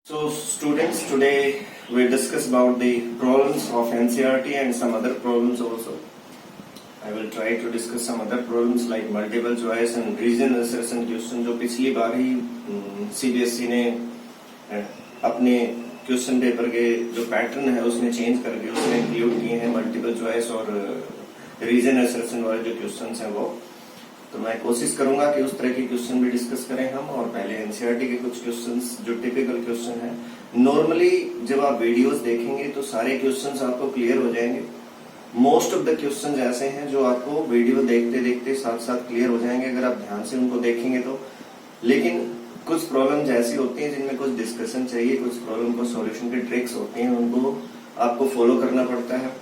So students, today we discuss about the problems of NCERT and some other problems also. I will try to discuss some other problems like multiple choice and region assertion question जो पिछली बार ही CBSE ने अपने question paper के जो pattern है उसमें change करके उसमें इंक्लूड किए हैं मल्टीपल चॉइस और रीजन असर्शन वाले जो क्वेश्चंस हैं वो। तो मैं कोशिश करूंगा कि उस तरह के क्वेश्चन भी डिस्कस करें हम। और पहले एनसीईआरटी के कुछ क्वेश्चंस जो टिपिकल क्वेश्चन है, नॉर्मली जब आप वीडियोस देखेंगे तो सारे क्वेश्चंस आपको क्लियर हो जाएंगे। मोस्ट ऑफ द क्वेश्चंस ऐसे हैं जो आपको वीडियो देखते देखते साथ साथ क्लियर हो जाएंगे अगर आप ध्यान से उनको देखेंगे तो। लेकिन कुछ प्रॉब्लम्स ऐसी होती हैं जिनमें कुछ डिस्कशन चाहिए, कुछ प्रॉब्लम को सॉल्यूशन के ट्रिक्स होते हैं, उनको आपको फॉलो करना पड़ता है।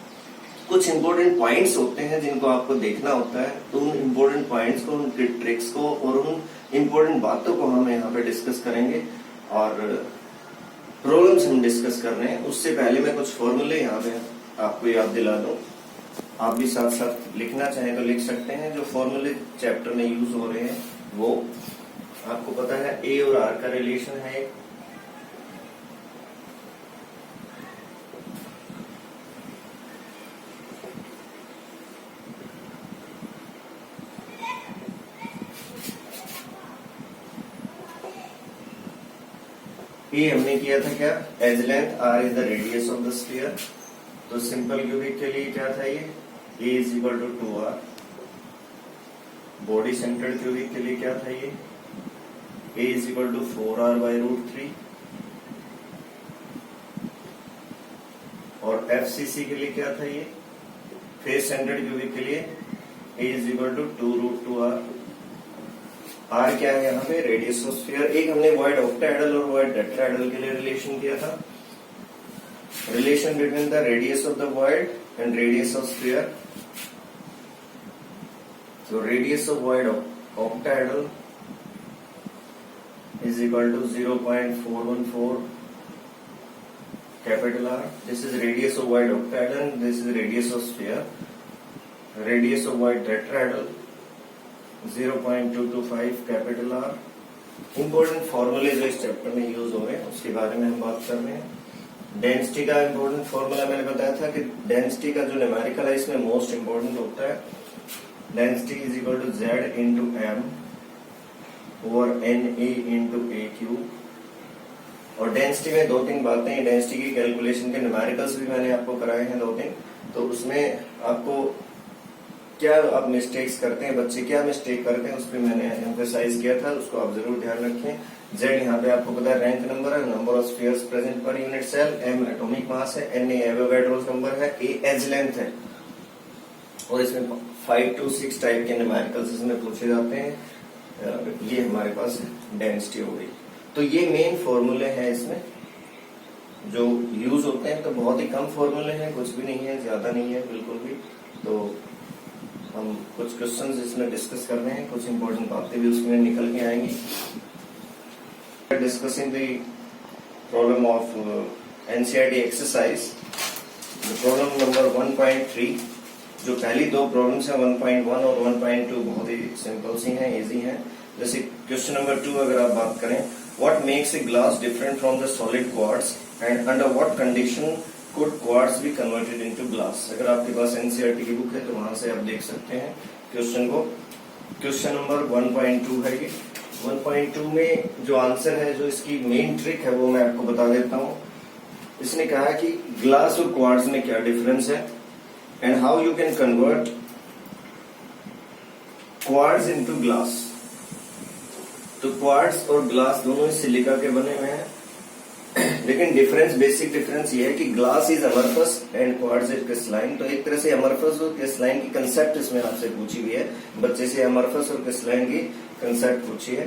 कुछ इंपॉर्टेंट पॉइंट्स होते हैं जिनको आपको देखना होता है, तो उन इंपॉर्टेंट पॉइंट्स को, उनके ट्रिक्स को और उन इंपॉर्टेंट बातों को हम यहाँ पे डिस्कस करेंगे। और प्रॉब्लम्स हम डिस्कस कर रहे हैं उससे पहले मैं कुछ फॉर्मूले यहाँ पे आपको याद दिला दूं। आप भी साथ साथ लिखना चाहें तो लिख सकते हैं। जो फॉर्मूले चैप्टर में यूज हो रहे हैं वो आपको पता है, ए और आर का रिलेशन है एक, ये हमने किया था क्या, edge length r is the radius of the sphere. तो सिंपल क्यूबिक के लिए क्या था, ये a is equal to 2r। Body centred cubic के लिए क्या था, ये a is equal to 4r by root 3। और एफसीसी के लिए क्या था, ये फेस सेंटर्ड क्यूबिक के लिए a is equal to 2 root 2r। R क्या है यहाँ पे, रेडियस ऑफ स्फीयर। एक हमने वॉइड ऑक्टाहेड्रल और वॉइड टेट्राहेड्रल के लिए रिलेशन किया था, relation between the radius of the void and radius of sphere. So radius of void octahedral is equal to 0.414 capital R. This is radius of void octahedral and this is radius of sphere. Radius of void tetrahedral 0.225 capital R. Important formula जो इस chapter में use हो रहे हैं उसके बारे में हम बात कर रहे हैं। डेंसिटी का इम्पोर्टेंट फॉर्मूला मैंने बताया था कि डेंसिटी का जो न्यूमेरिकल है इसमें मोस्ट इम्पोर्टेंट होता है। Density is equal to Z into M over N A into a cube. और डेंसिटी में दो तीन बातें हैं। डेंसिटी की कैलकुलेशन के न्यूमेरिकल्स भी मैंने आपको कराए हैं दो तीन, तो उसमें आपको क्या आप मिस्टेक्स करते हैं, बच्चे क्या मिस्टेक करते हैं उस पर मैंने एम्फेसाइज किया था, उसको आप जरूर ध्यान रखें। जेड यहाँ पे आपको पता है रैंक नंबर है, number of spheres present per unit cell, M atomic mass है, एन एवोगाड्रोस नंबर है, ए एज लेंथ है। और इसमें 5 to 6 टाइप के न्यूमेरिकल्स इसमें पूछे जाते हैं। ये हमारे पास डेंसिटी हो गई। तो ये मेन फॉर्मूले हैं इसमें जो यूज होते हैं। तो बहुत ही कम फॉर्मूले हैं, कुछ भी नहीं है, ज्यादा नहीं है बिल्कुल भी। तो हम कुछ क्वेश्चंस इसमें डिस्कस कर रहे हैं, कुछ इंपॉर्टेंट बातें भी उसमें निकल के आएंगी। Discussing the problem of NCERT exercise, problem number 1.3। जो पहली दो प्रॉब्लम्स हैं 1.1 और 1.2 बहुत ही सिंपल सी हैं, इजी हैं। जैसे क्वेश्चन नंबर 2 अगर आप बात करें, what makes a glass different from the solid quartz and under what condition could quartz be converted into glass. अगर आपके पास एनसीईआरटी की बुक है तो वहां से आप देख सकते हैं क्वेश्चन को। क्वेश्चन नंबर 1.2 है ये। 1.2 में जो आंसर है, जो इसकी मेन ट्रिक है वो मैं आपको बता देता हूँ। इसने कहा कि ग्लास और क्वार्ट्ज में क्या डिफरेंस है and how you can convert quartz into glass। तो क्वार्ट्ज और ग्लास दोनों ही सिलिका के बने हुए हैं, लेकिन डिफरेंस, बेसिक डिफरेंस ये है कि glass is amorphous and quartz is crystalline. तो एक तरह से अमरफस और क्रिस्टलाइन की कंसेप्ट इसमें आपसे पूछी हुई है, बच्चे से अमरफस और क्रिस्टलाइन की कंसेप्ट पूछी है।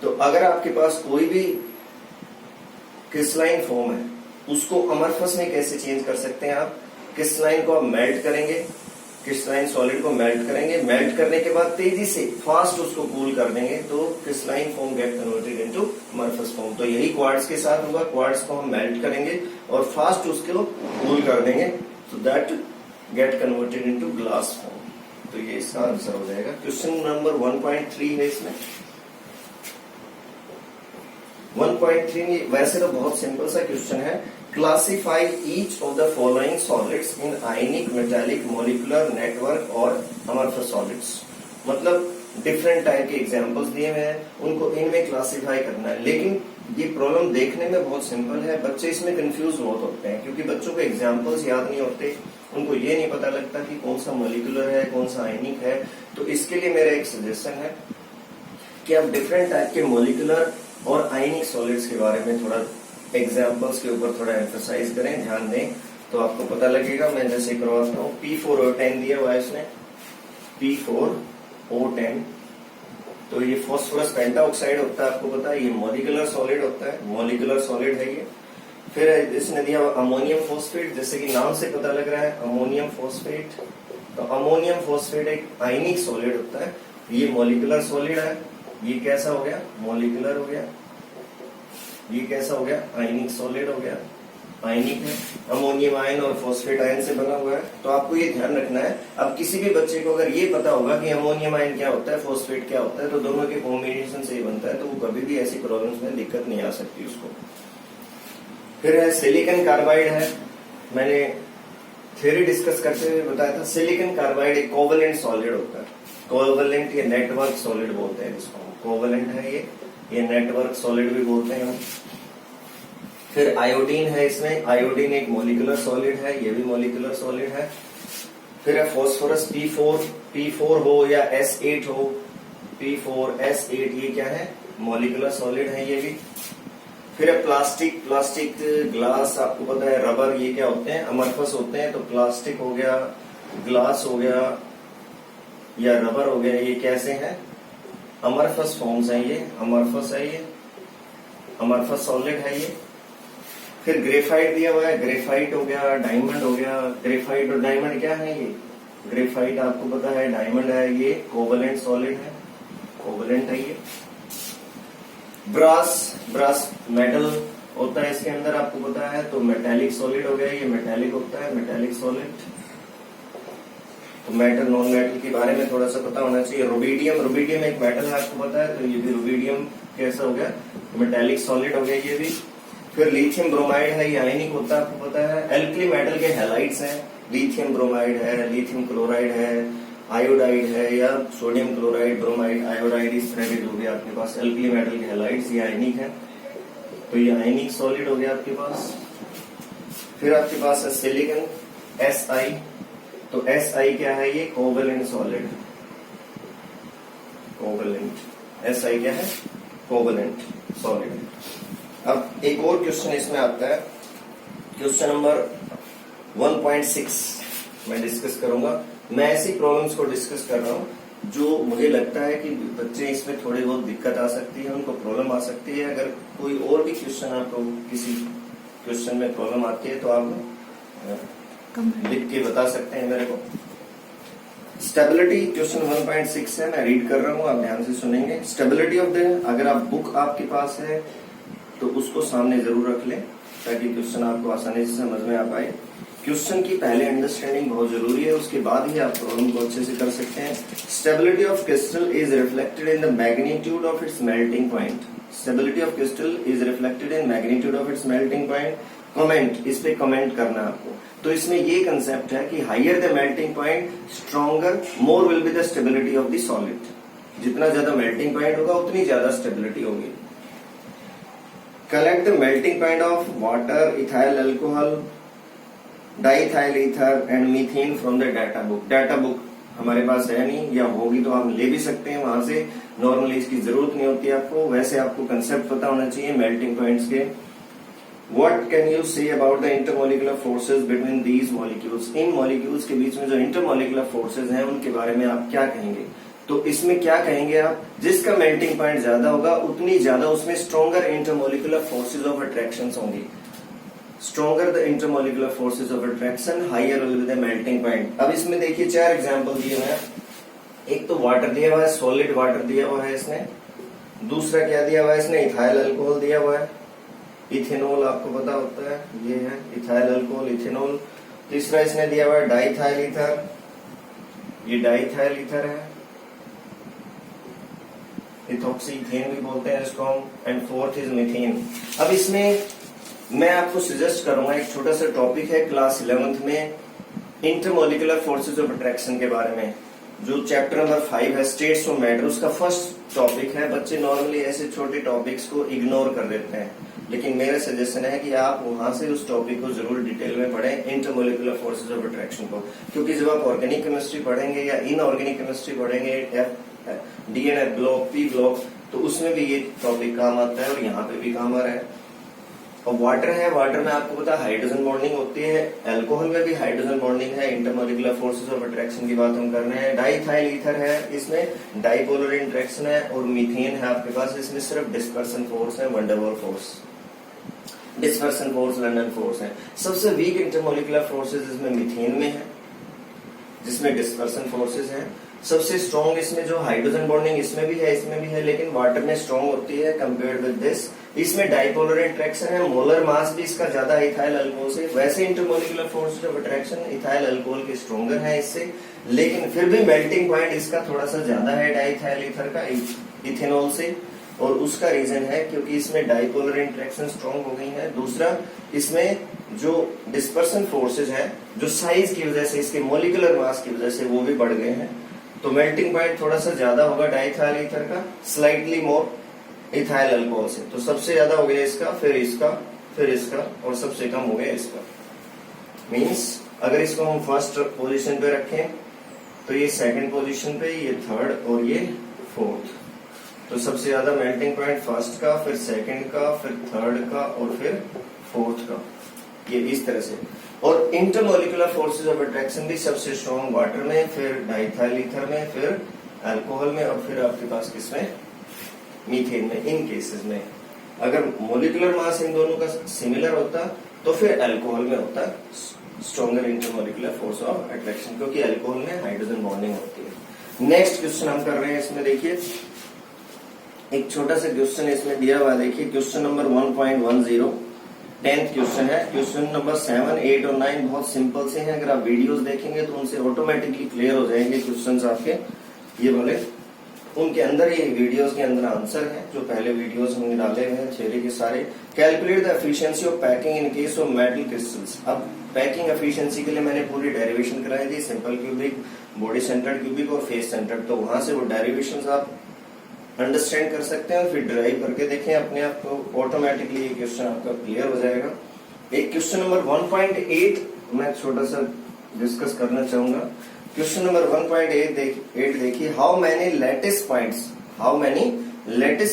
तो अगर आपके पास कोई भी क्रिस्टलाइन फॉर्म है उसको अमरफस में कैसे चेंज कर सकते हैं आप। क्रिस्टलाइन को आप मेल्ट करेंगे, क्रिस्टलाइन सॉलिड को मेल्ट करेंगे, मेल्ट करने के बाद तेजी से फास्ट उसको कूल कर देंगे तो crystalline form get converted into amorphous form. तो यही क्वार्ट्ज के साथ होगा। क्वार्ट्ज को हम मेल्ट करेंगे और फास्ट उसको कूल कर देंगे, तो that get converted into glass form. तो ये इसका आंसर हो जाएगा। क्वेश्चन नंबर 1.3 है इसमें। 1.3 वैसे तो बहुत सिंपल सा क्वेश्चन है। Classify each of the following solids in ionic, metallic, molecular, network और अमorphous सॉलिड्स। मतलब डिफरेंट टाइप के एग्जांपल्स दिए हुए हैं, उनको इनमें क्लासिफाई करना है। लेकिन ये प्रॉब्लम देखने में बहुत सिंपल है, बच्चे इसमें कंफ्यूज बहुत होते हैं क्योंकि बच्चों को एग्जांपल्स याद नहीं होते, उनको ये नहीं पता लगता कि कौन सा मॉलिक्यूलर है, कौन सा आयनिक है। तो इसके लिए मेरा एक सजेशन है कि आप डिफरेंट टाइप के मॉलिक्यूलर और आयनिक सॉलिड्स के बारे में थोड़ा एग्जांपल्स के ऊपर थोड़ा एम्फसाइज करें, ध्यान दें, तो आपको पता लगेगा। मैं जैसे करवाता हूँ, P4O10 दिया हुआ है इसमें, P4O10, तो ये फॉस्फोरस पेंटाऑक्साइड होता है, आपको पता है, ये मॉलिक्यूलर सॉलिड होता है, मॉलिक्यूलर सॉलिड है ये। फिर इसने दिया अमोनियम फॉस्फेट, जैसे कि नाम से पता लग रहा है अमोनियम फॉस्फेट, तो अमोनियम फॉस्फेट एक आयनिक सॉलिड होता है, ये मॉलिक्यूलर सॉलिड है। ये कैसा हो गया? मॉलिक्यूलर हो गया। ये कैसा हो गया? आयनिक सॉलिड हो गया, आयनिक है, अमोनियम आयन और फॉस्फेट आयन से बना हुआ है। तो आपको ये ध्यान रखना है। अब किसी भी बच्चे को अगर ये पता होगा कि अमोनियम आयन क्या होता है, फॉस्फेट क्या होता है, तो दोनों के कॉम्बिनेशन से ही बनता है, तो वो कभी भी ऐसी प्रॉब्लम्स में दिक्कत नहीं आ सकती उसको। फिर है सिलिकॉन कार्बाइड है, मैंने थ्योरी डिस्कस करते हुए बताया था, सिलिकॉन कार्बाइड एक कोवलेंट सॉलिड होता है, कोवलेंट या नेटवर्क सॉलिड बोलते हैं जिसको, कोवलेंट है ये नेटवर्क सॉलिड भी बोलते हैं हम। फिर आयोडीन है इसमें, आयोडीन एक मॉलिक्यूलर सॉलिड है, ये भी मॉलिक्यूलर सॉलिड है। फिर है फॉस्फोरस P4 हो या S8 हो, P4S8, ये क्या है? मॉलिक्यूलर सॉलिड है ये भी। फिर है प्लास्टिक, ग्लास, आपको पता है, रबर, ये क्या होते हैं? अमorphous होते हैं। तो प्लास्टिक हो गया, ग्लास हो गया या रबर हो गया, ये कैसे हैं? अमorphous फॉर्म्स है, ये अमorphous है, ये अमorphous सॉलिड है ये। फिर ग्रेफाइट दिया हुआ है, ग्रेफाइट हो गया, डायमंड हो गया। ग्रेफाइट और डायमंड क्या है? ये ग्रेफाइट आपको पता है, डायमंड है, ये कोवलेंट सॉलिड है, कोवलेंट है ये। ब्रास मेटल होता है इसके अंदर, आपको पता है, तो मेटेलिक सॉलिड हो गया, ये मेटेलिक होता है, मेटेलिक सॉलिड। तो मेटल नॉन मेटल के बारे में थोड़ा सा पता होना चाहिए। रुबिडियम एक मेटल है, आपको पता है, तो ये भी रुबिडियम कैसा हो गया? मेटेलिक सॉलिड हो गया ये भी। फिर लिथियम ब्रोमाइड है, ये आयनिक होता है, आपको पता है। एल्कली मेटल के हैलाइड्स हैं, लिथियम ब्रोमाइड है, लिथियम क्लोराइड है, आयोडाइड है, या सोडियम क्लोराइड, ब्रोमाइड, आयोडाइड, इस तरह के जो भी आपके पास एल्कली मेटल के हैलाइड्स, ये आयनिक है, तो ये आयनिक सॉलिड हो गया आपके पास। फिर आपके पास है सिलिकॉन Si, तो Si क्या है? ये कोवलेंट सॉलिड, कोवलेंट। Si क्या है? Covalent solid. अब एक और क्वेश्चन इसमें आता है, क्वेश्चन नंबर 1.6 मैं डिस्कस करूंगा। मैं ऐसी प्रॉब्लम्स को डिस्कस कर रहा हूं जो मुझे लगता है कि बच्चे इसमें थोड़ी बहुत दिक्कत आ सकती है, उनको प्रॉब्लम आ सकती है। अगर कोई और भी क्वेश्चन आपको किसी क्वेश्चन में प्रॉब्लम आती है तो आप लिख के बता सकते हैं मेरे को। स्टेबिलिटी क्वेश्चन 1.6 है, मैं रीड कर रहा हूँ, आप ध्यान से सुनेंगे। स्टेबिलिटी ऑफ द, अगर आप बुक आपके पास है तो उसको सामने जरूर रख लें ताकि क्वेश्चन आपको आसानी से समझ में आ पाए। क्वेश्चन की पहले अंडरस्टैंडिंग बहुत जरूरी है, उसके बाद ही आप प्रॉब्लम को अच्छे से कर सकते हैं। Stability of crystal is reflected in the magnitude of its melting point. Stability of crystal is reflected in magnitude of its melting point. Comment, इस पे कमेंट करना आपको। तो इसमें ये कंसेप्ट है कि higher the melting point stronger more will be the stability of the solid. जितना ज्यादा मेल्टिंग पॉइंट होगा उतनी ज्यादा स्टेबिलिटी होगी। Collect the melting point of water, ethyl alcohol, diethyl ether and methane from the data book. Data book हमारे पास है नहीं, या होगी तो हम ले भी सकते हैं वहां से, नॉर्मली इसकी जरूरत नहीं होती आपको। वैसे आपको कंसेप्ट पता होना चाहिए मेल्टिंग पॉइंट्स के। What can you say about the intermolecular forces between these molecules? In molecules के बीच में जो इंटरमोलिकुलर फोर्सेज हैं उनके बारे में आप क्या कहेंगे? तो इसमें क्या कहेंगे आप? जिसका मेल्टिंग पॉइंट ज्यादा होगा उतनी ज्यादा उसमें stronger intermolecular forces of attraction होंगी। Stronger the intermolecular forces of attraction, higher will be the melting point. अब इसमें देखिए 4 एग्जांपल दिए हुए हैं। एक तो वाटर दिया हुआ है, सॉलिड वाटर दिया हुआ है इसने। दूसरा क्या दिया हुआ है इसने? इथाइल अल्कोहल दिया हुआ है, इथेनॉल आपको पता होता है, ये है इथाइल अल्कोहल, इथेनॉल। तीसरा इसने दिया हुआ है डाइथाइल ईथर, ये डाइथाइल ईथर है। इथॉक्सी इथेन भी बोलते हैं इसको हम, एंड फोर्थ इज मीथेन। अब इसमें मैं आपको सजेस्ट करूंगा, एक छोटा सा टॉपिक है क्लास 11th में इंटरमोलिकुलर फोर्सेस ऑफ अट्रैक्शन के बारे में, जो चैप्टर नंबर 5 है स्टेट्स ऑफ मैटर, उसका फर्स्ट टॉपिक है। बच्चे नॉर्मली ऐसे छोटे टॉपिक्स को इग्नोर कर देते हैं, लेकिन मेरा सजेशन है कि आप वहां से उस टॉपिक को जरूर डिटेल में पढ़ें, इंटरमोलिकुलर फोर्सेस ऑफ अट्रैक्शन को, क्योंकि जब आप ऑर्गेनिक केमिस्ट्री पढ़ेंगे या इनऑर्गेनिक केमिस्ट्री पढ़ेंगे, डीएनए ब्लॉक, पी ब्लॉक, तो उसमें भी ये टॉपिक काम आता है और यहाँ पे भी काम आ रहा है। और वाटर है, वाटर में आपको पता हाइड्रोजन बॉन्डिंग होती है, अल्कोहल में भी हाइड्रोजन बॉन्डिंग है। इंटरमोलिकुलर फोर्सेस ऑफ अट्रैक्शन की बात हम कर रहे हैं। डाइथाइल ईथर है, इसमें डाइपोलर इंटरेक्शन है, और मीथेन है आपके पास, इसमें सिर्फ डिस्पर्सन फोर्स है, van der Waals force, dispersion force, London force है। सबसे वीक इंटरमोलिकुलर फोर्सेस इसमें मीथेन में है, जिसमें डिस्पर्सन फोर्सेस है। सबसे स्ट्रॉन्ग इसमें जो हाइड्रोजन बॉन्डिंग इसमें भी है, लेकिन वाटर में स्ट्रॉन्ग होती है कंपेयर्ड विद दिस। इसमें डाइपोलर इंटरेक्शन है, मोलर मास भी इसका ज्यादा है इथाइल अल्कोहल से। वैसे intermolecular forces of attraction ethyl alcohol के स्ट्रॉन्गर है इससे, लेकिन फिर भी मेल्टिंग पॉइंट इसका थोड़ा सा ज्यादा है डाइथाइल ईथर का इथेनॉल से, और उसका रीजन है क्योंकि इसमें डाइपोलर इंटरेक्शन स्ट्रॉन्ग हो गई है। दूसरा, इसमें जो डिस्पर्सन फोर्सेज है, जो साइज की वजह से, इसके मोलिकुलर मास की वजह से वो भी बढ़ गए हैं, तो मेल्टिंग पॉइंट थोड़ा सा ज्यादा होगा डाइथाइल ईथर का, स्लाइटली मोर इथाइल अल्कोहल से। तो सबसे ज्यादा हो गया इसका, फिर इसका, फिर इसका, और सबसे कम हो गया इसका। मींस अगर इसको हम फर्स्ट पोजीशन पे रखें तो ये सेकंड पोजीशन पे, ये थर्ड और ये फोर्थ। तो सबसे ज्यादा मेल्टिंग पॉइंट फर्स्ट का, फिर सेकंड का, फिर थर्ड का, और फिर फोर्थ का, ये इस तरह से। और इंटरमोलिकुलर फोर्सेस ऑफ अट्रैक्शन भी सबसे स्ट्रॉन्ग वाटर में, फिर डाइथाइल ईथर में, फिर अल्कोहल में, और फिर आपके पास किसमें, मीथेन में। इन केसेस में अगर मोलिकुलर मास इन दोनों का सिमिलर होता तो फिर अल्कोहल में होता stronger intermolecular force of attraction, क्योंकि अल्कोहल में हाइड्रोजन बॉन्डिंग होती है। नेक्स्ट क्वेश्चन हम कर रहे हैं, इसमें देखिए एक छोटा सा क्वेश्चन इसमें दिया हुआ है। देखिए क्वेश्चन नंबर 1.10, 10th क्वेश्चन है। क्वेश्चन नंबर 7, 8 और 9 बहुत सिंपल से हैं, अगर आप वीडियोस देखेंगे तो उनसे ऑटोमेटिकली क्लियर हो जाएंगे क्वेश्चंस आपके, ये बोले उनके अंदर, ये वीडियोस के अंदर आंसर है जो पहले वीडियोस हमने डाले हुए हैं थ्योरी के सारे। Calculate the efficiency of packing in case of metal crystals. अब पैकिंग एफिशिएंसी के लिए मैंने पूरी डेरिवेशन कराई थी, simple cubic, body centred cubic और फेस सेंटर्ड, तो वहां से वो डेरिवेशंस आप अंडरस्टैंड कर सकते हैं और फिर ड्राइव करके देखें अपने आप, तो ऑटोमेटिकली ये क्वेश्चन आपका क्लियर हो जाएगा। एक क्वेश्चन नंबर 1.8 मैं छोटा सा डिस्कस करना चाहूंगा। क्वेश्चन नंबर 1.8 देखिए, how many lattice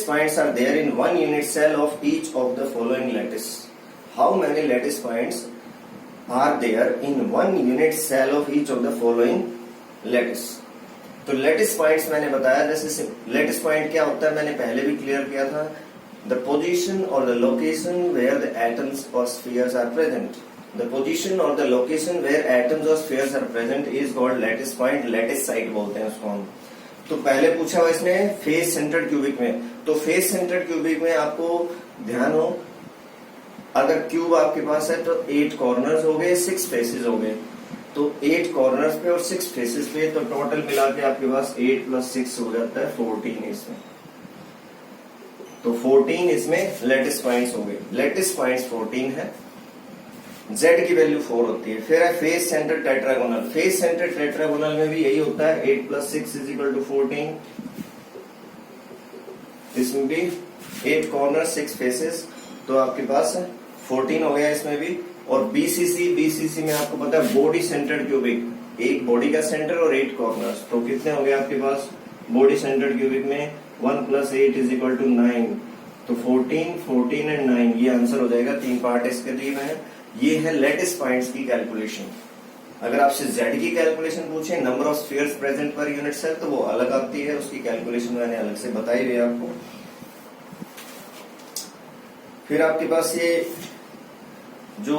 points are there in one unit cell of each of the following lattice. How many lattice points are there in one unit cell of each of the following lattice. तो lattice points मैंने बताया, जैसे lattice point क्या होता है मैंने पहले भी क्लियर किया था, द पोजीशन और the location where the atoms और spheres are present. The position or the location where atoms or spheres are present is called lattice point, lattice site बोलते हैं उसको हम। तो पहले पूछा हुआ इसने फेस सेंटर्ड क्यूबिक में, तो फेस सेंटर्ड क्यूबिक में आपको ध्यान हो, अगर क्यूब आपके पास है तो 8 कॉर्नर्स हो गए, 6 फेसेस हो गए, तो 8 कॉर्नर्स पे और 6 फेसेस पे, तो टोटल मिला के आपके पास 8 + 6 हो जाता है 14 इसमें। तो 14 इसमें लैटिस पॉइंट्स हो गए, लैटिस पॉइंट्स 14 है, Z की वैल्यू 4 होती है। फिर है face centre tetragonal, face centre tetragonal में भी यही होता है, 8 + 6 = 14। इसमें भी 8 कॉर्नर 6 फेसेस, तो आपके पास 14 हो गया इसमें भी। और बीसीसी में आपको पता है बॉडी सेंटर्ड क्यूबिक, एक बॉडी का सेंटर और 8 कॉर्नर्स, तो कितने हो गए आपके पास बॉडी सेंटर्ड क्यूबिक में 1 + 8 = 9, तो 14, 14 एंड 9 ये आंसर हो जाएगा। 3 पार्ट इसके दिए हैं। ये है लैटिस पॉइंट्स की कैलकुलेशन। अगर आपसे Z की कैलकुलेशन पूछे, number of spheres present per unit cell, तो वो अलग आती है, उसकी कैलकुलेशन मैंने अलग से बताई हुई है आपको। फिर आपके पास ये जो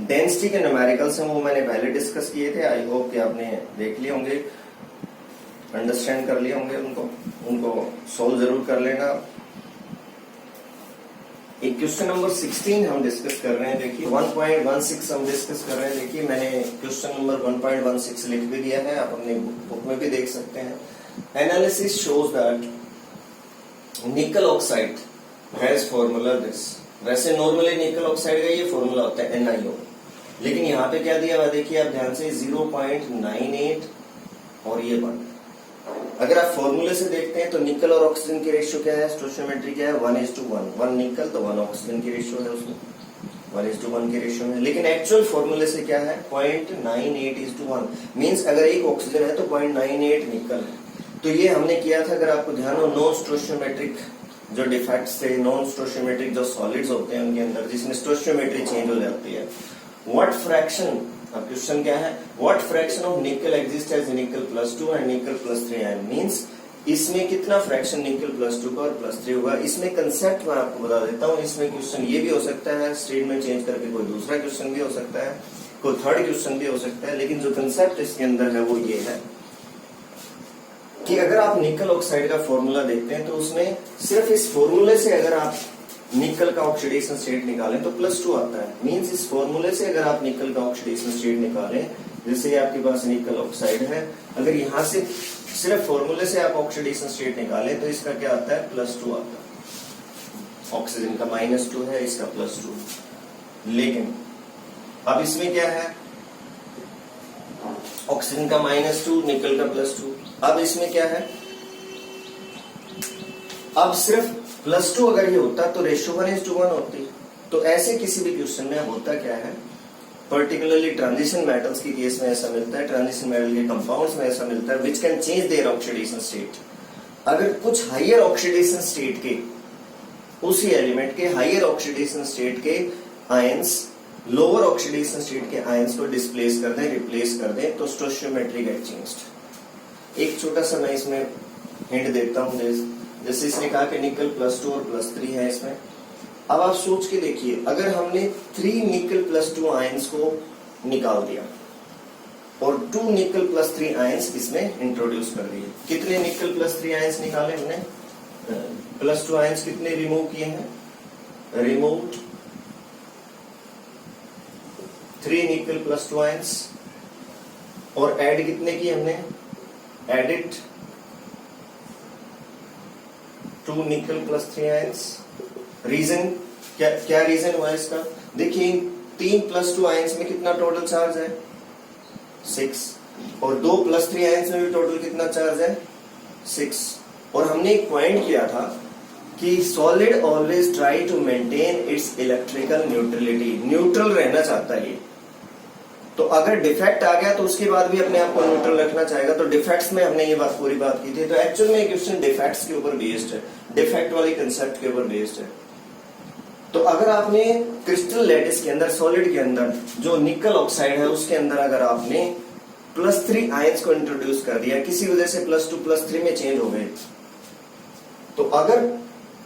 डेंसिटी के न्यूमेरिकल्स हैं वो मैंने पहले डिस्कस किए थे, आई होप कि आपने देख लिए होंगे, अंडरस्टैंड कर लिए होंगे, उनको सोल्व जरूर कर लेना। एक क्वेश्चन नंबर 16 हम डिस्कस कर रहे हैं, देखिए 1.16 हम डिस्कस कर रहे हैं। देखिए मैंने क्वेश्चन नंबर 1.16 लिख भी दिया है, आप अपने बुक में भी देख सकते हैं। एनालिसिस शोज दैट निकल ऑक्साइड हैज फॉर्मूला दिस। वैसे नॉर्मली निकल ऑक्साइड का ये फॉर्मूला होता है NiO, लेकिन यहाँ पे क्या दिया हुआ देखिए आप ध्यान से 0.98 और ये 1। अगर आप फॉर्मूले से देखते हैं तो निकल और ऑक्सीजन की रेशियो क्या है, स्टोइचियोमेट्री क्या है, 1:1। 1 निकल तो 1 ऑक्सीजन की रेशियो है उसमें, 1:1 की रेशियो में। लेकिन एक्चुअल फॉर्मूले से क्या है 0.98:1 मींस अगर एक ऑक्सीजन है तो 0.98 निकल है। तो ये हमने किया था, अगर आपको ध्यान हो, नॉन स्टोइचियोमेट्रिक जो डिफेक्ट्स थे, नॉन स्टोइचियोमेट्रिक जो सॉलिड्स होते हैं उनके अंदर जिसमें स्टोइचियोमेट्री चेंज हो जाती है। व्हाट फ्रैक्शन, अब क्वेश्चन क्या है, what fraction of nickel exist as nickel +2 and निकल +3 आयन मींस इसमें कितना फ्रैक्शन निकल +2 का और +3 होगा। इसमें कंसेप्ट मैं आपको बता देता हूँ। इसमें क्वेश्चन ये भी हो सकता है स्टेटमेंट चेंज करके, कोई दूसरा क्वेश्चन भी हो सकता है, कोई थर्ड क्वेश्चन भी हो सकता है, लेकिन जो कंसेप्ट इसके अंदर है वो ये है कि अगर आप निकल ऑक्साइड का फॉर्मूला देखते हैं तो उसमें सिर्फ इस फॉर्मूले से अगर आप निकल का ऑक्सीडेशन स्टेट निकालें तो +2 आता है। मींस इस फॉर्मूले से अगर आप निकल का ऑक्सीडेशन स्टेट निकालें, जैसे आपके पास निकल ऑक्साइड है, अगर यहां से सिर्फ फॉर्मूले से आप ऑक्सीडेशन स्टेट निकालें तो इसका क्या आता है +2 आता है। ऑक्सीजन का -2 है, इसका +2। लेकिन अब इसमें क्या है, ऑक्सीजन का -2, निकल का +2। अब इसमें क्या है, अब सिर्फ +2 अगर ये होता तो रेशियो 1:1 होती। तो ऐसे किसी भी क्वेश्चन में होता क्या है, पर्टिकुलरली ट्रांजिशन मेटल्स की केस में ऐसा मिलता है, ट्रांजिशन मेटल के कंपाउंड्स में ऐसा मिलता है, which can change their oxidation state. अगर कुछ हायर ऑक्सीडेशन स्टेट के, उसी एलिमेंट के हायर ऑक्सीडेशन स्टेट के आयंस लोअर ऑक्सीडेशन स्टेट के आयंस को डिस्प्लेस कर दें, रिप्लेस कर दें, तो स्टोइचियोमेट्री गेट चेंज्ड। एक छोटा सा मैं इसमें हिंट देता हूं, जैसे इसने कहा कि निकल +2 और +3 है इसमें। अब आप सोच के देखिए, अगर हमने 3 निकल +2 आयंस को निकाल दिया और 2 निकल +3 आयंस इसमें इंट्रोड्यूस कर दिए, कितने निकल +3 आयंस निकाले हमने, +2 आयंस कितने रिमूव किए हैं, रिमूव्ड 3 निकल +2 आयंस, और ऐड कितने किए हमने, एडिट 2 निकल +3 आयंस। रीजन क्या रीजन हुआ इसका, देखिए 3 +2 आयंस में कितना टोटल चार्ज है 6, और 2 +3 आयंस में भी टोटल कितना चार्ज है 6। और हमने एक पॉइंट किया था कि solid always try to maintain its electrical neutrality, neutral रहना चाहता है ये। तो अगर डिफेक्ट आ गया तो उसके बाद भी अपने आप को न्यूट्रल रखना चाहेगा। तो डिफेक्ट्स में हमने ये पूरी बात की थी। तो एक्चुअल में क्वेश्चन डिफेक्ट्स के ऊपर बेस्ड है, डिफेक्ट वाले कंसेप्ट के ऊपर बेस्ड है। तो अगर आपने क्रिस्टल लैटिस के अंदर, सॉलिड के अंदर जो निकल ऑक्साइड है उसके अंदर अगर आपने +3 आयंस को इंट्रोड्यूस कर दिया, किसी वजह से +2 +3 में चेंज हो गए, तो अगर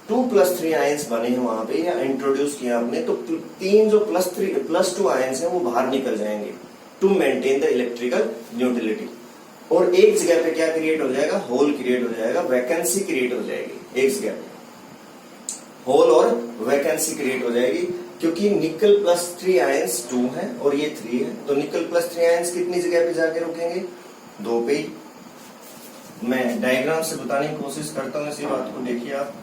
2 +3 आयंस बने हैं वहां पे या इंट्रोड्यूस किया आपने, तो 3 जो +2 आयंस हैं वो बाहर निकल जाएंगे to maintain the electrical neutrality. और एक जगह पे क्या क्रिएट हो जाएगा, होल क्रिएट हो जाएगा, वैकेंसी क्रिएट हो जाएगी, एक जगह पे होल और वैकेंसी क्रिएट हो जाएगी, क्योंकि निकल +3 आयंस 2 है और ये 3 है। तो निकल +3 आयंस कितनी जगह पे जाके रुकेंगे, 2 पे। मैं डायग्राम से बताने की कोशिश करता हूं इसी बात को। देखिए आप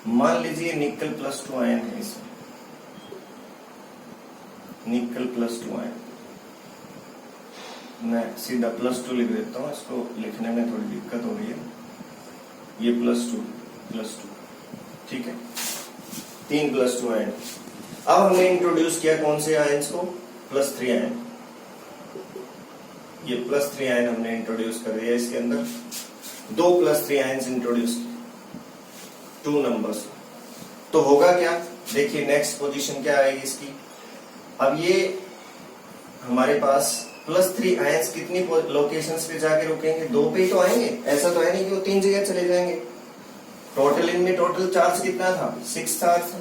मान लीजिए निकल +2 आयन है, इसमें निकल +2 आयन, मैं सीधा +2 लिख देता हूं, इसको लिखने में थोड़ी दिक्कत हो रही है। ये +2 ठीक है, 3 +2 आयन। अब हमने इंट्रोड्यूस किया कौन से आयंस को, +3 आयन। ये +3 आयन हमने इंट्रोड्यूस कर दिया इसके अंदर, 2 +3 आयंस इंट्रोड्यूस किए, 2 नंबर्स। तो होगा क्या, देखिए नेक्स्ट पोजीशन क्या आएगी इसकी। अब ये हमारे पास +3 आयंस कितनी लोकेशंस पे जाके रुकेंगे, 2 पे ही तो आएंगे। ऐसा तो है नहीं कि वो 3 जगह चले जाएंगे। टोटल इनमें टोटल चार्ज कितना था, 6 चार्ज था,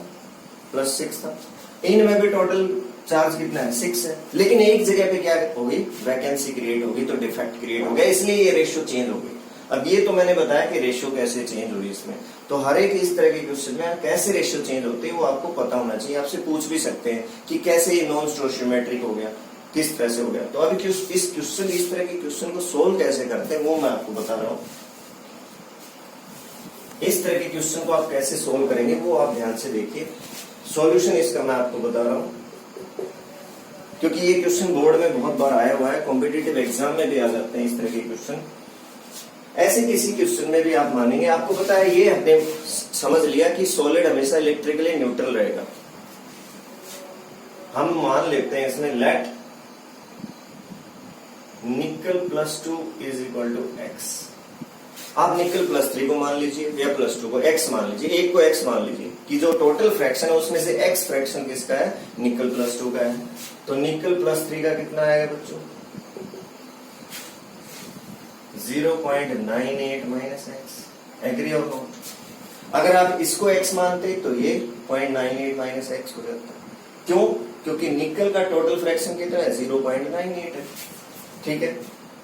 +6 था। इनमें भी टोटल चार्ज कितना है, 6 है। लेकिन एक जगह पे क्या होगी, वैकेंसी क्रिएट होगी, तो डिफेक्ट क्रिएट हो गया, इसलिए ये रेशियो चेंज हो गई। अब ये तो मैंने बताया कि रेशियो कैसे चेंज हुई इसमें। तो हर एक इस तरह के क्वेश्चन में कैसे रेशियो चेंज होती है वो आपको पता होना चाहिए। आपसे पूछ भी सकते हैं कि कैसे ये नॉन स्टोइचियोमेट्रिक हो गया, किस तरह से हो गया। तो अभी इस तरह के क्वेश्चन को सोल्व कैसे करते हैं वो मैं आपको बता रहा हूं। इस तरह के क्वेश्चन को आप कैसे सोल्व करेंगे वो आप ध्यान से देखिए। सॉल्यूशन इसका मैं आपको बता रहा हूं, क्योंकि ये क्वेश्चन बोर्ड में बहुत बार आया हुआ है, कॉम्पिटिटिव एग्जाम में भी आ जाते हैं इस तरह के क्वेश्चन। ऐसे किसी क्वेश्चन में भी आप मानेंगे, आपको पता है ये हमने समझ लिया कि सॉलिड हमेशा इलेक्ट्रिकली न्यूट्रल रहेगा। हम मान लेते हैं इसमें लेट निकल +2 इज इक्वल टू एक्स। आप निकल +3 को मान लीजिए या +2 को x मान लीजिए, एक को x मान लीजिए कि जो टोटल फ्रैक्शन है उसमें से x फ्रैक्शन किसका है, निकल +2 का है। तो निकल +3 का कितना आएगा बच्चों, 0.98 माइनस एक्स। एग्री और नोट। अगर आप इसको x मानते तो ये 0.98 माइनस एक्स हो जाता। क्यों? क्योंकि निकल का टोटल फ्रैक्शन कितना है, 0.98 है। ठीक है,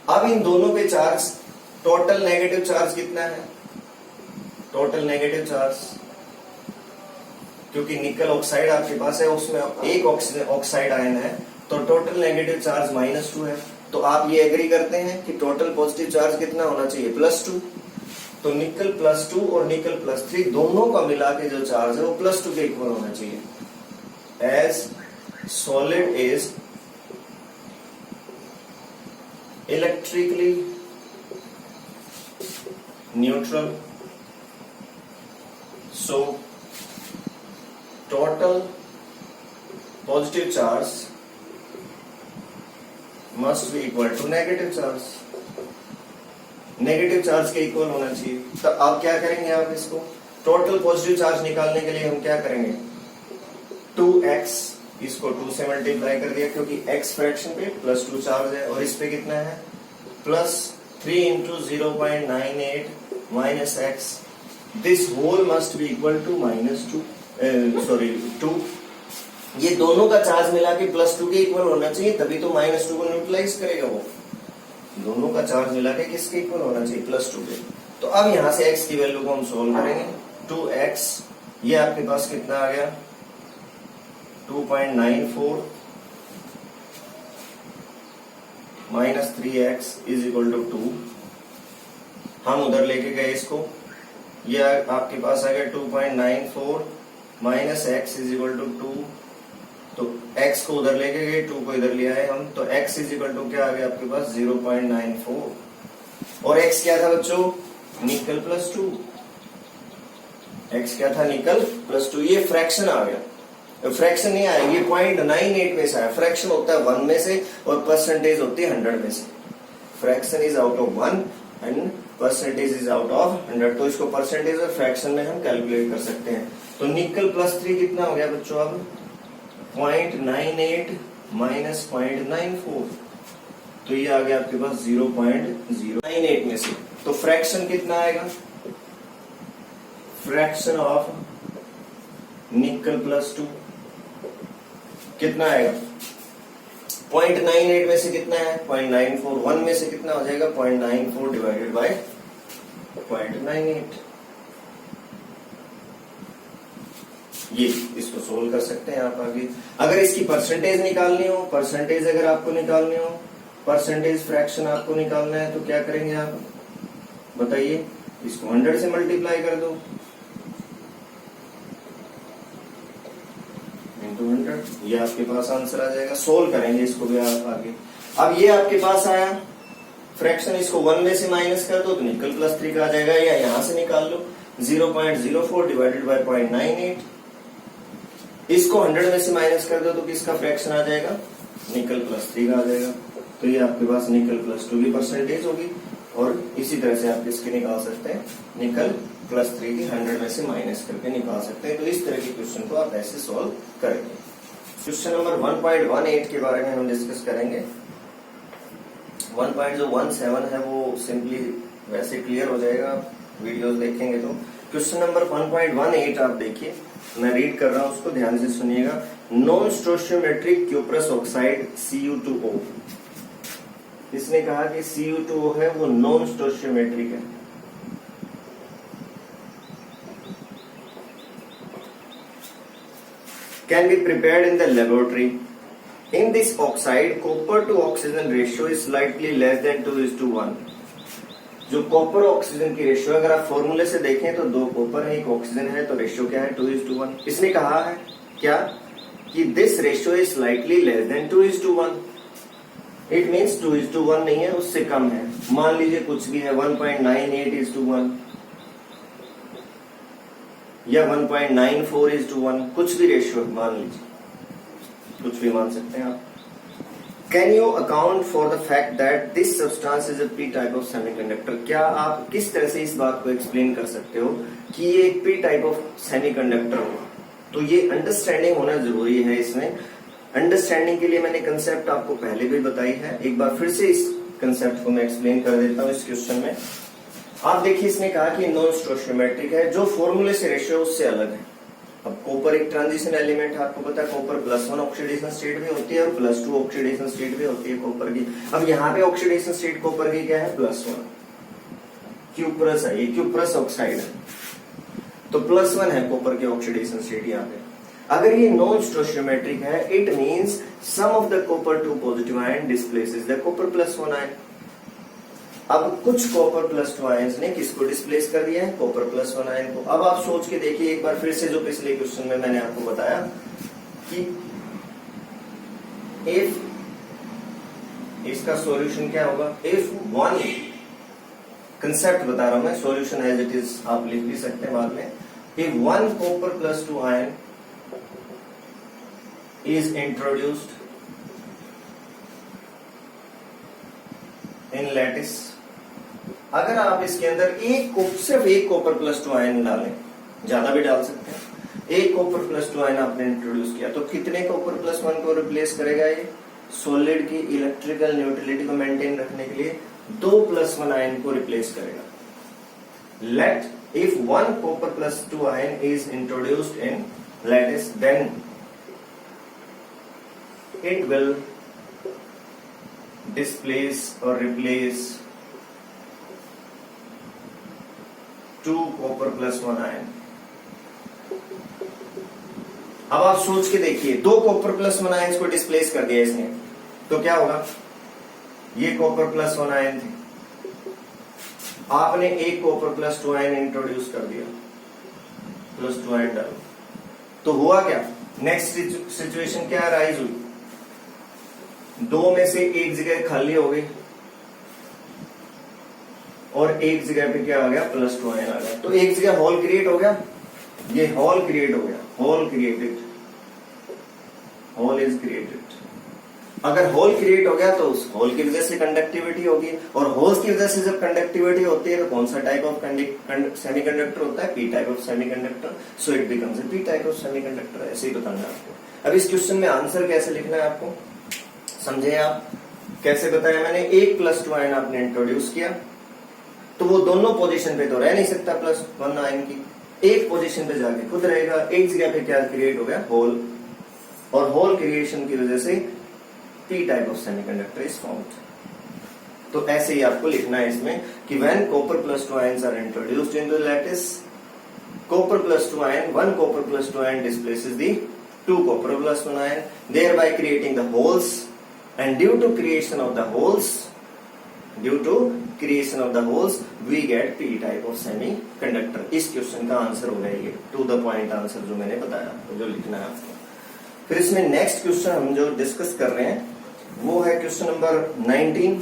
अब इन दोनों पे चार्ज, टोटल नेगेटिव चार्ज कितना है, टोटल नेगेटिव चार्ज, क्योंकि निकल ऑक्साइड आपके पास है, उसमें एक ऑक्साइड आयन है, तो टोटल नेगेटिव चार्ज -2 है। तो आप ये एग्री करते हैं कि टोटल पॉजिटिव चार्ज कितना होना चाहिए, +2। तो निकल +2 और निकल +3 दोनों का मिला के जो चार्ज है वो +2 के इक्वल होना चाहिए। As solid is electrically neutral, so total positive charge must be equal to negative charge। Negative charge के इक्वल होना चाहिए। तो आप क्या करेंगे, आप इसको टोटल पॉजिटिव चार्ज निकालने के लिए हम क्या करेंगे, 2x, इसको 2 से मल्टीप्लाई कर दिया क्योंकि x फ्रैक्शन पे +2 चार्ज है, और इस पे कितना है +3 into 0.98 minus x, this whole must be equal to -2। ये दोनों का चार्ज मिला के +2 के इक्वल होना चाहिए, तभी तो -2 को न्यूट्रलाइज करेगा वो। दोनों का चार्ज मिला के किसके इक्वल होना चाहिए, +2 के। तो अब यहां से x की वैल्यू को हम सोल्व करेंगे। 2x, ये आपके पास कितना आ गया, 2.94 minus 3x is equal to 2। हम उधर लेके गए इसको, ये आपके पास आ गया 2.94 minus x is equal to 2। तो x को उधर लेके गए, 2 को इधर ले आए हम, तो x इज इक्वल टू क्या आ गया आपके पास, 0.94। और x क्या था बच्चों, निकल +2। x क्या था, निकल +2। ये फ्रैक्शन आ गया, फ्रैक्शन नहीं आया, ये 0.98 में से आया। फ्रैक्शन होता है 1 में से और परसेंटेज होती है 100 में से। Fraction is out of 1 and percentage is out of 100। तो इसको परसेंटेज और फ्रैक्शन में हम कैलकुलेट कर सकते हैं। तो निकल +3 कितना हो गया बच्चों, अब 0.98 माइनस 0.94, तो ये आ गया आपके पास 0.098 में से। तो फ्रैक्शन कितना आएगा, फ्रैक्शन ऑफ निकल +2 कितना आएगा, 0.98 में से कितना है, 0.94, 1 में से कितना हो जाएगा, 0.94 डिवाइडेड बाय 0.98। ये इसको सोल्व कर सकते हैं आप आगे। अगर इसकी परसेंटेज निकालनी हो, परसेंटेज अगर आपको निकालनी हो, परसेंटेज फ्रैक्शन आपको निकालना है, तो क्या करेंगे आप बताइए, इसको 100 से मल्टीप्लाई कर दो, इंटू 100, ये आपके पास आंसर आ जाएगा। सोल्व करेंगे इसको भी आप आगे। अब ये आपके पास आया फ्रैक्शन, इसको 1 में से माइनस कर दो तो निकल +3 का आ जाएगा, या यहां से निकाल लो 0.04 डिवाइडेड बाय 0.98। इसको 100 में से माइनस कर दो तो किसका फ्रैक्शन आ जाएगा, निकल +3 का आ जाएगा। तो ये आपके पास निकल +2 की परसेंटेज होगी, और इसी तरह से आप इसके निकाल सकते हैं, निकल +3 की 100 में से माइनस करके निकाल सकते हैं। तो इस तरह के क्वेश्चन को आप ऐसे सॉल्व करेंगे। क्वेश्चन नंबर 1.18 के बारे में हम डिस्कस करेंगे। 1.17 है वो सिंपली वैसे क्लियर हो जाएगा, वीडियोस देखेंगे तो। क्वेश्चन नंबर 1.18 आप देखिए, मैं रीड कर रहा हूं, उसको ध्यान से सुनिएगा। Non stoichiometric cuprous oxide Cu2O, इसने कहा कि Cu2O है वो नॉन स्टोशियोमेट्रिक है। Can be prepared in the laboratory. In this oxide, copper to oxygen ratio is slightly less than 2:1. जो कॉपर ऑक्सीजन की रेशियो, अगर आप फॉर्मूले से देखें तो 2 कॉपर है 1 ऑक्सीजन है, तो रेशियो क्या है 2:1। इसने कहा है क्या कि this ratio is slightly less than 2:1। It means 2:1 नहीं है, उससे कम है। मान लीजिए कुछ भी है 1.98:1 या 1.94:1, कुछ भी रेशियो मान लीजिए, कुछ भी मान सकते हैं आप। Can you account for the fact that this substance is a P type of semiconductor? क्या आप किस तरह से इस बात को एक्सप्लेन कर सकते हो कि ये एक पी टाइप ऑफ सेमीकंडक्टर हो? तो ये अंडरस्टैंडिंग होना जरूरी है। इसमें अंडरस्टैंडिंग के लिए मैंने कंसेप्ट आपको पहले भी बताई है, एक बार फिर से इस कंसेप्ट को मैं एक्सप्लेन कर देता हूं। इस क्वेश्चन में आप देखिए, इसने कहा कि नॉन स्टोइचियोमेट्रिक है, जो फॉर्मूले से रेशियो उससे अलग है। अब कॉपर एक ट्रांजिशन एलिमेंट है, आपको पता है कॉपर +1 ऑक्सीडेशन स्टेट भी होती है और +2 ऑक्सीडेशन स्टेट भी होती है कॉपर की। अब यहाँ पे ऑक्सीडेशन स्टेट कॉपर की क्या है +1, क्यूप्रस है, ये क्यूप्रस ऑक्साइड है, तो +1 है कॉपर के ऑक्सीडेशन स्टेट यहाँ पे। अगर ये नॉन स्टोइचियोमेट्रिक है, it means some of the copper 2 positive ion displaces the copper +1 ion. अब कुछ कॉपर +2 आयंस ने किसको डिस्प्लेस कर दिया है, कॉपर +1 आयन को। अब आप सोच के देखिए एक बार फिर से, जो पिछले क्वेश्चन में मैंने आपको बताया कि इफ, इसका सॉल्यूशन क्या होगा, इफ 1, कंसेप्ट बता रहा हूं मैं, सॉल्यूशन एज इट इज आप लिख भी सकते हैं बाद में। If 1 copper +2 ion is introduced in lattice, अगर आप इसके अंदर सिर्फ एक कॉपर +2 आयन डालें, ज्यादा भी डाल सकते हैं, एक कॉपर +2 आयन आपने इंट्रोड्यूस किया, तो कितने कॉपर +1 को रिप्लेस करेगा ये? सॉलिड की इलेक्ट्रिकल न्यूट्रलिटी को मेंटेन रखने के लिए 2 +1 आयन को रिप्लेस करेगा। Let if 1 copper +2 ion is introduced in lattice, then it will displace or replace 2 copper +1 ion. अब आप सोच के देखिए, 2 कॉपर +1 आयन को डिस्प्लेस कर दिया इसने, तो क्या होगा? ये कॉपर +1 आयन थे, आपने एक कॉपर +2 आयन इंट्रोड्यूस कर दिया, +2 आयन डालो, तो हुआ क्या? नेक्स्ट सिचुएशन क्या राइज हुई? 2 में से एक जगह खाली हो गई और एक जगह पे क्या आ गया, +2 आयन आ गया, तो एक जगह होल क्रिएट हो गया, ये होल क्रिएट हो गया, hole created, hole is created. अगर होल क्रिएट हो गया तो उस होल की वजह से कंडक्टिविटी होगी, और होल्स की वजह से जब कंडक्टिविटी होती है तो कौन सा टाइप ऑफ सेमीकंडक्टर होता है? P type of semiconductor. So it becomes a P type of semiconductor. ऐसे ही बताना आपको। अब इस क्वेश्चन में आंसर कैसे लिखना है आपको समझे आप? कैसे बताया मैंने? एक +2 आयन आपने इंट्रोड्यूस किया, तो वो दोनों पोजीशन पे तो रह नहीं सकता +1 आयन की, एक पोजीशन पे जाके खुद रहेगा। एक जगह पे क्या क्रिएट हो गया? होल, और होल क्रिएशन की वजह से P type of semiconductor is formed. तो ऐसे ही आपको लिखना है इसमें कि when copper +2 ions are introduced into lattice, copper +2 ion, 1 copper +2 ion displaces the 2 copper +1 ion, thereby creating the holes, and due to creation of the holes, we get p type of semiconductor। इस question का answer हो गया ये, to the point answer जो मैंने बताया आपको, जो लिखना है आपको। फिर इसमें नेक्स्ट क्वेश्चन हम जो डिस्कस कर रहे हैं वो है क्वेश्चन नंबर 19,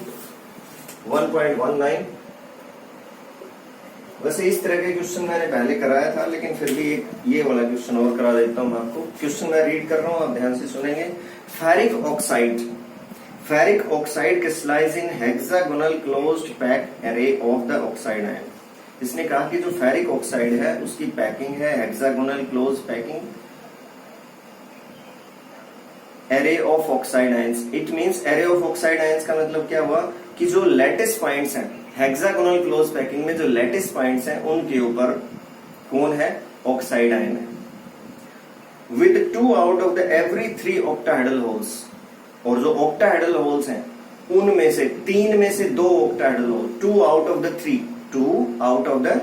1.19। वैसे इस तरह के क्वेश्चन मैंने पहले कराया था, लेकिन फिर भी एक ये वाला क्वेश्चन और करा देता हूं आपको। क्वेश्चन मैं रीड कर रहा हूं, आप ध्यान से सुनेंगे। Ferric oxide crystallize in hexagonal closed pack array of the oxide ion। इसने कहा कि जो फेरिक ऑक्साइड है उसकी पैकिंग है hexagonal close packing, array of oxide ions. It means array of oxide ions का मतलब क्या हुआ कि जो लैटिस पॉइंट्स हैं हेक्सागोनल क्लोज पैकिंग में, जो लैटिस पॉइंट्स हैं उनके ऊपर कौन है? ऑक्साइड आयन है। With 2 out of the every 3 octahedral holes, और जो ऑक्टाहेड्रल होल्स हैं उनमें से 3 में से 2 octahedral hole, 2 out of the 3, 2 out of the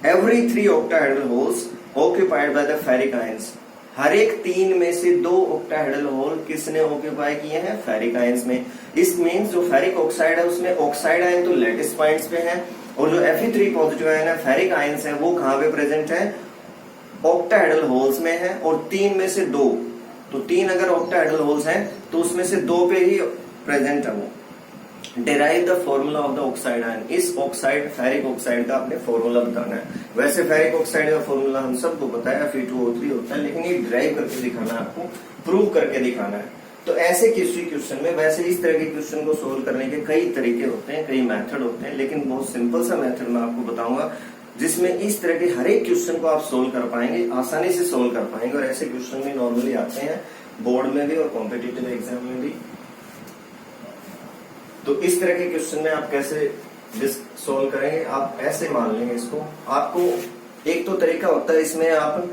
every 3 octahedral holes occupied by the ferric ions. हर एक 3 में से 2 ऑक्टाहेड्रल होल किसने ऑक्यूपाई किए हैं? फेरिक आयंस में। इस मींस जो फेरिक ऑक्साइड है उसमें ऑक्साइड आयन तो लैटिस पॉइंट्स पे हैं, और जो Fe3 पॉजिटिव आयन है, फेरिक आयंस है, वो कहाँ पे प्रेजेंट है? ऑक्टाहेड्रल होल्स में है, और 3 में से 2, तो 3 अगर ऑक्टाहेड्रल होल्स हैं तो उसमें से 2 पे ही प्रेजेंट है वो। Derive the formula of the oxide ion, इस ऑक्साइड फेरिक ऑक्साइड का आपने फॉर्मूला बताना है। वैसे फेरिक ऑक्साइड का फॉर्मूला हम सबको पता है, Fe2O3 होता है, लेकिन ये डिराइव करके दिखाना है आपको, प्रूव करके दिखाना है। तो ऐसे किसी क्वेश्चन में, वैसे इस तरह के क्वेश्चन को सोल्व करने के कई तरीके होते हैं, कई मेथड होते हैं, लेकिन बहुत सिंपल सा मेथड मैं आपको बताऊंगा जिसमें इस तरह के हर एक क्वेश्चन को आप सोल्व कर पाएंगे, आसानी से सोल्व कर पाएंगे। और ऐसे क्वेश्चन भी नॉर्मली आते हैं बोर्ड में भी और कॉम्पिटिटिव एग्जाम में भी। तो इस तरह के क्वेश्चन में आप कैसे सोल्व करेंगे? आप ऐसे मान लेंगे इसको, आपको एक तो तरीका होता है, इसमें आप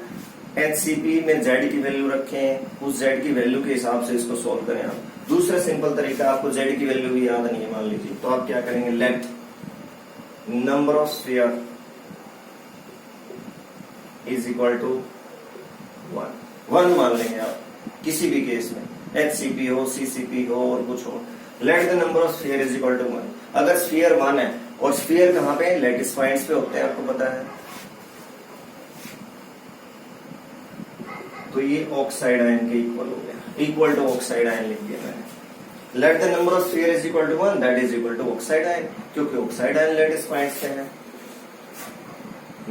HCP में Z की वैल्यू रखें, उस Z की वैल्यू के हिसाब से इसको सोल्व करें आप। दूसरा सिंपल तरीका, आपको Z की वैल्यू भी याद नहीं है मान लीजिए, तो आप क्या करेंगे? Let number of sphere is equal to 1 मान लेंगे आप किसी भी केस में, HCP हो, CCP हो और कुछ हो। Let the number of sphere is equal to 1। अगर स्फीयर 1 है, और स्फीयर कहाँ पे? लैटिस पॉइंट्स पे होते हैं, आपको पता है। तो ये ऑक्साइड आयन के इक्वल हो गया, इक्वल टू ऑक्साइड आयन लिख दिया मैंने। Let the number of sphere is equal to 1, that is equal to oxide ion, क्योंकि ऑक्साइड आयन लैटिस पॉइंट्स पे है।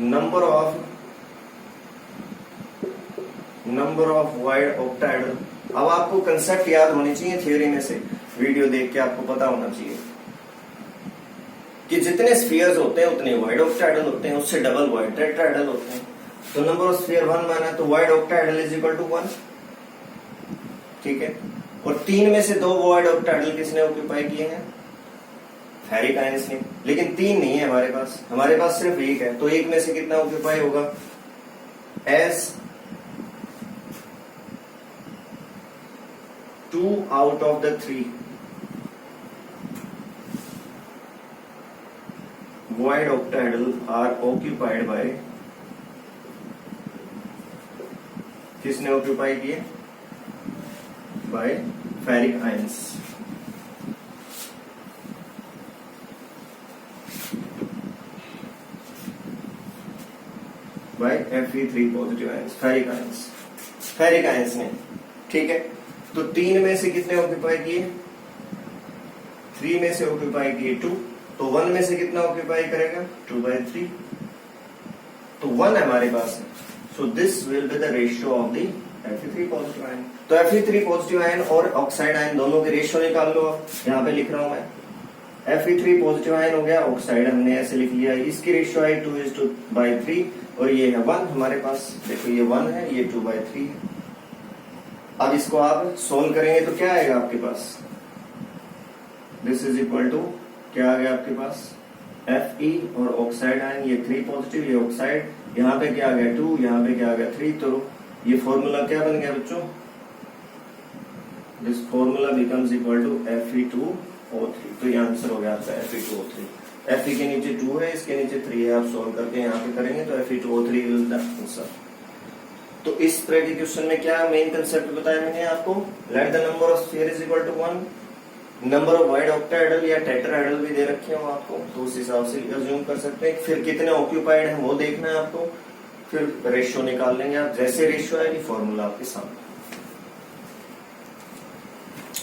Number of void octahedral. अब आपको कंसेप्ट याद होनी चाहिए थ्योरी में से, वीडियो देख के आपको पता होना चाहिए कि जितने स्फीयर्स होते हैं उतने वाइड ऑक्टाहेड्रल होते हैं, उससे डबल वाइड टेट्राहेड्रल होते हैं। तो नंबर ऑफ स्फीयर 1 माना है, तो void octahedral is equal to 1, ठीक है। और 3 में से 2 वाइड ऑक्टाहेड्रल किसने ऑक्यूपाई किए हैं? फेरिक आयंस ने। लेकिन 3 नहीं है हमारे पास सिर्फ 1 है, तो 1 में से कितना ऑक्यूपाई होगा? S 2 out of the 3 void octahedral are occupied by, किसने ऑक्यूपाई किए? By ferric ions. By Fe3 positive ions, ferric ions ने, ठीक है। तो 3 में से कितने ऑक्यूपाई किए? 3 में से ऑक्यूपाई किए 2, तो 1 में से कितना ऑक्यूपाई करेगा? 2/3, तो 1 हमारे पास है। So this will be the ratio of the Fe3 positive ion. तो Fe3 पॉजिटिव आयन और ऑक्साइड आयन दोनों के रेशियो निकाल लो। यहाँ पे लिख रहा हूं मैं, Fe3 पॉजिटिव आयन हो गया, ऑक्साइड हमने ऐसे लिख लिया, इसकी रेशियो आई 2:3, और ये है 1 हमारे पास। देखो ये 1 है, ये 2/3 है। अब इसको आप सोल्व करेंगे तो क्या आएगा आपके पास? दिस इज इक्वल टू, क्या आ गया आपके पास? Fe और ऑक्साइड आयन, ये 3 पॉजिटिव, ये ऑक्साइड, यहाँ पे क्या आ गया 2, यहाँ पे क्या आ गया 3। तो ये फॉर्मूला क्या बन गया बच्चों? This formula becomes equal to Fe2O3। तो ये आंसर हो गया आपका Fe2O3। Fe के नीचे 2 है, इसके नीचे 3 है, आप सोल्व करके यहाँ पे करेंगे तो Fe2O3 इज द आंसर। तो इस तरह के क्वेश्चन में क्या मेन कंसेप्ट बताया मैंने आपको? Let the number of sphere is equal to 1, number of void octahedral या टेट्राहेड्रल भी दे रखे हो आपको, तो उस हिसाब से अज्यूम कर सकते हैं। फिर कितने ऑक्यूपाइड हैं वो देखना है आपको, फिर रेशियो निकाल लेंगे आप, जैसे रेशियो आएगी फॉर्मूला आपके सामने।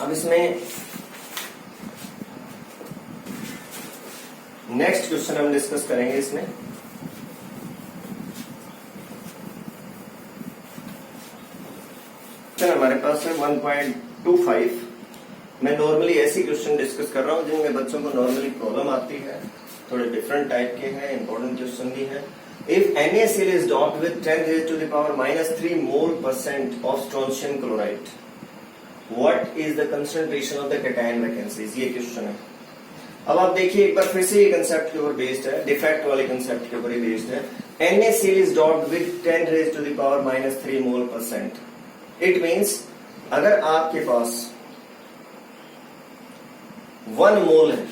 अब इसमें नेक्स्ट क्वेश्चन हम डिस्कस करेंगे। इसमें हमारे पास है 1.25। मैं नॉर्मली ऐसी क्वेश्चन डिस्कस कर रहा हूं जिनमें बच्चों को नॉर्मली प्रॉब्लम आती है, थोड़े डिफरेंट टाइप के हैं, इंपॉर्टेंट क्वेश्चन भी है। If NaCl is doped with 10⁻³ mole% of strontium chloride, what is the concentration of the cation vacancies? ये क्वेश्चन है। अब आप देखिए एक बार फिर से ये कंसेप्ट के ऊपर बेस्ड है, डिफेक्ट वाले कंसेप्ट के ऊपर ही बेस्ड है। NaCl is doped with 10⁻³ mole%। It means अगर आपके पास 1 मोल है,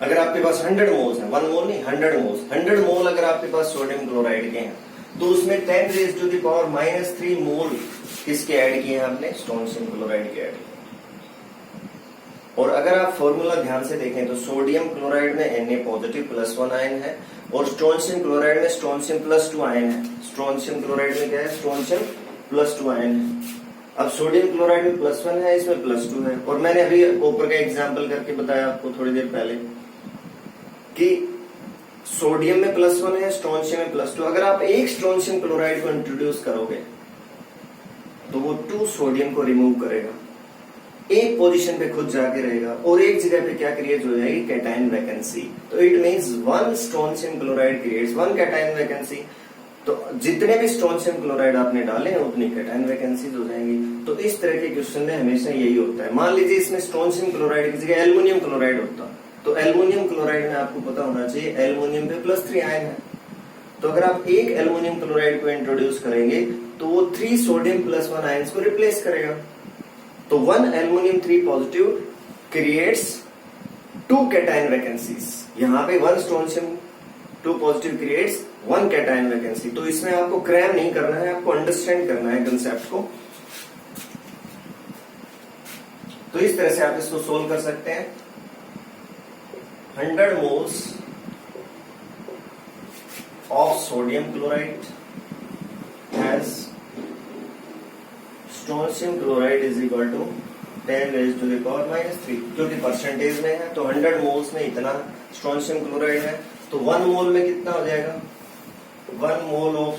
अगर आपके पास 100 मोल्स है, 1 मोल नहीं 100 मोल्स, 100 मोल अगर आपके पास सोडियम क्लोराइड के हैं, तो उसमें 10⁻³ मोल किसके ऐड किए हैं आपने? स्ट्रोंशियम क्लोराइड के ऐड किए। और अगर आप फॉर्मूला ध्यान से देखें तो सोडियम क्लोराइड में Na पॉजिटिव +1 आयन है और स्ट्रोंशियम क्लोराइड में स्ट्रोंशियम +2 आयन है। स्ट्रोंशियम क्लोराइड में क्या है, स्ट्रोंशियम +2 आयन है। अब सोडियम क्लोराइड में +1 है, इसमें +2 है। और मैंने अभी ऊपर का एग्जाम्पल करके बताया आपको थोड़ी देर पहले कि सोडियम में +1 है, स्ट्रोंशियम में +2। अगर आप एक स्ट्रोंशियम क्लोराइड को इंट्रोड्यूस करोगे तो वो 2 सोडियम को रिमूव करेगा, एक पोजीशन पे खुद जाके रहेगा और एक जगह पे क्या क्रिएट हो जाएगी, कैटायन वैकेंसी। तो it means 1 strontium chloride creates 1 cation vacancy. तो जितने भी स्ट्रोंशियम क्लोराइड आपने डाले उतनी कैटायन वैकेंसीज हो जाएंगी। तो इस तरह के क्वेश्चन में हमेशा यही होता है। मान लीजिए इसमें स्ट्रोंशियम क्लोराइड की जगह एल्युमिनियम क्लोराइड होता तो एल्युमिनियम क्लोराइड में आपको पता होना चाहिए एल्युमिनियम पे +3 आयन है। तो अगर आप एक एल्युमिनियम क्लोराइड को इंट्रोड्यूस करेंगे तो वो 3 सोडियम +1 आयंस को रिप्लेस करेगा। तो 1 aluminium 3 positive creates 2 cation vacancies. यहाँ पे 1 strontium 2 positive creates 1 cation vacancy. तो इसमें आपको क्रैम नहीं करना है, आपको अंडरस्टैंड करना है कंसेप्ट को। तो इस तरह से आप इसको सोल्व कर सकते हैं। 100 moles of sodium chloride has strontium chloride is equal to 10 raised to the power -3, क्योंकि परसेंटेज में है तो 100 मोल्स में इतना स्ट्रोंशियम क्लोराइड है। तो 1 मोल में कितना हो जाएगा, 1 mole of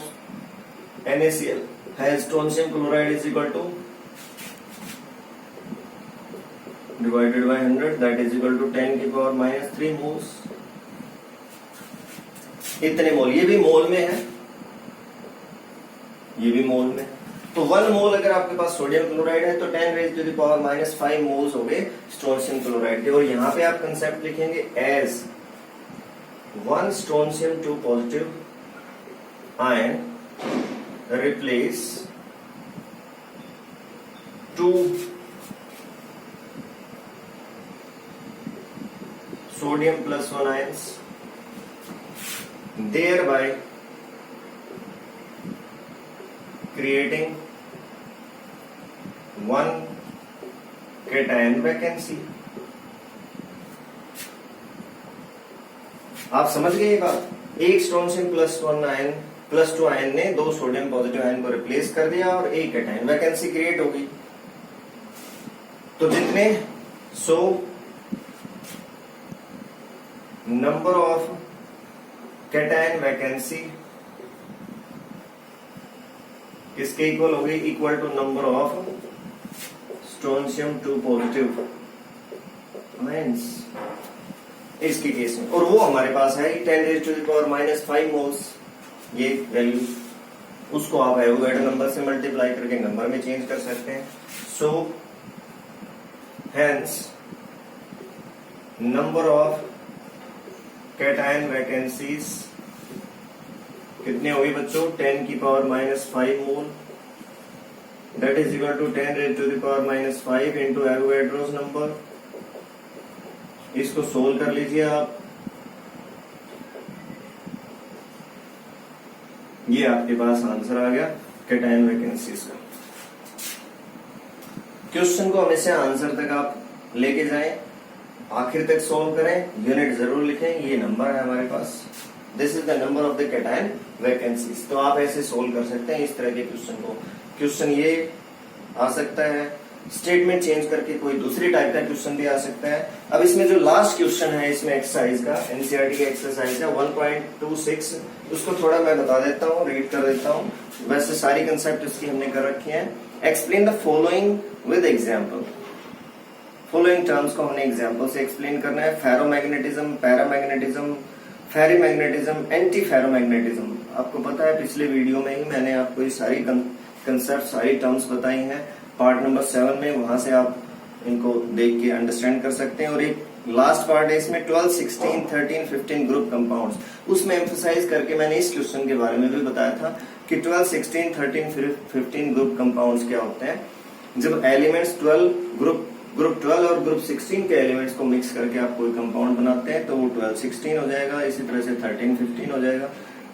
NaCl has strontium chloride is equal to divided by 100, that is equal to 10 की पावर -3 मोल्स। इतने मोल, ये भी मोल में है, ये भी मोल में। तो 1 मोल अगर आपके पास सोडियम क्लोराइड है तो 10 raise to the power -5 moles हो गए स्ट्रोंशियम क्लोराइड के। और यहां पे आप कंसेप्ट लिखेंगे as 1 strontium 2 positive ion replace 2 sodium +1 ions, thereby creating 1 cation vacancy। आप समझ गए ये बात। एक स्ट्रोंशियम +1 आयन +2 आयन ने 2 सोडियम पॉजिटिव आयन को रिप्लेस कर दिया और एक कैटायन वैकेंसी क्रिएट होगी। तो जितने नंबर ऑफ कैटायन वैकेंसी किसके इक्वल होगी, equal to number of strontium 2 positive ions इसके केस में। और वो हमारे पास है 10 raise to the power -5 moles. ये वैल्यू उसको आप एवोगैड्रो नंबर से मल्टीप्लाई करके नंबर में चेंज कर सकते हैं। So hence number of cation vacancies कितने होगी बच्चों, 10 की power -5 mole, that is equal to 10 raise to the power -5 into Avogadro's number. इसको सोल्व कर लीजिए आप। ये आपके पास आंसर आ गया कैटायन वैकेंसीज का। क्वेश्चन को हमेशा आंसर तक आप लेके जाएं, आखिर तक सोल्व करें, यूनिट जरूर लिखें। ये नंबर है हमारे पास, this is the number of the cation vacancies. तो आप ऐसे सोल्व कर सकते हैं इस तरह के क्वेश्चन को। क्वेश्चन ये आ सकता है, स्टेटमेंट चेंज करके कोई दूसरी टाइप का क्वेश्चन भी आ सकता है। अब इसमें जो लास्ट क्वेश्चन है इसमें एक्सरसाइज का, एनसीईआरटी का एक्सरसाइज है 1.26, उसको थोड़ा मैं बता देता हूँ, रीड कर देता हूँ। वैसे सारी कंसेप्ट इसकी हमने कर रखी है। Explain the following with example. Following terms को हमने एग्जाम्पल से एक्सप्लेन करना है। Ferromagnetism, paramagnetism, ferrimagnetism, anti ferromagnetism. आपको पता है पिछले वीडियो में ही मैंने आपको ये सारी कंसेप्ट, सारी टर्म्स बताई हैं पार्ट नंबर 7 में, वहां से आप इनको देख के अंडरस्टैंड कर सकते हैं। और एक लास्ट पार्ट है इसमें 12, 16, 13, 15 ग्रुप कंपाउंड्स, उसमें एम्फसाइज करके मैंने इस क्वेश्चन के बारे में भी बताया था कि 12, 16, 13, 15 ग्रुप कंपाउंड्स क्या होते हैं। जब एलिमेंट्स 12 ग्रुप 12 और ग्रुप 16 के एलिमेंट्स को मिक्स करके आप कोई कंपाउंड बनाते हैं तो वो 12, 16 हो जाएगा, इसी तरह से 13, 15 हो जाएगा।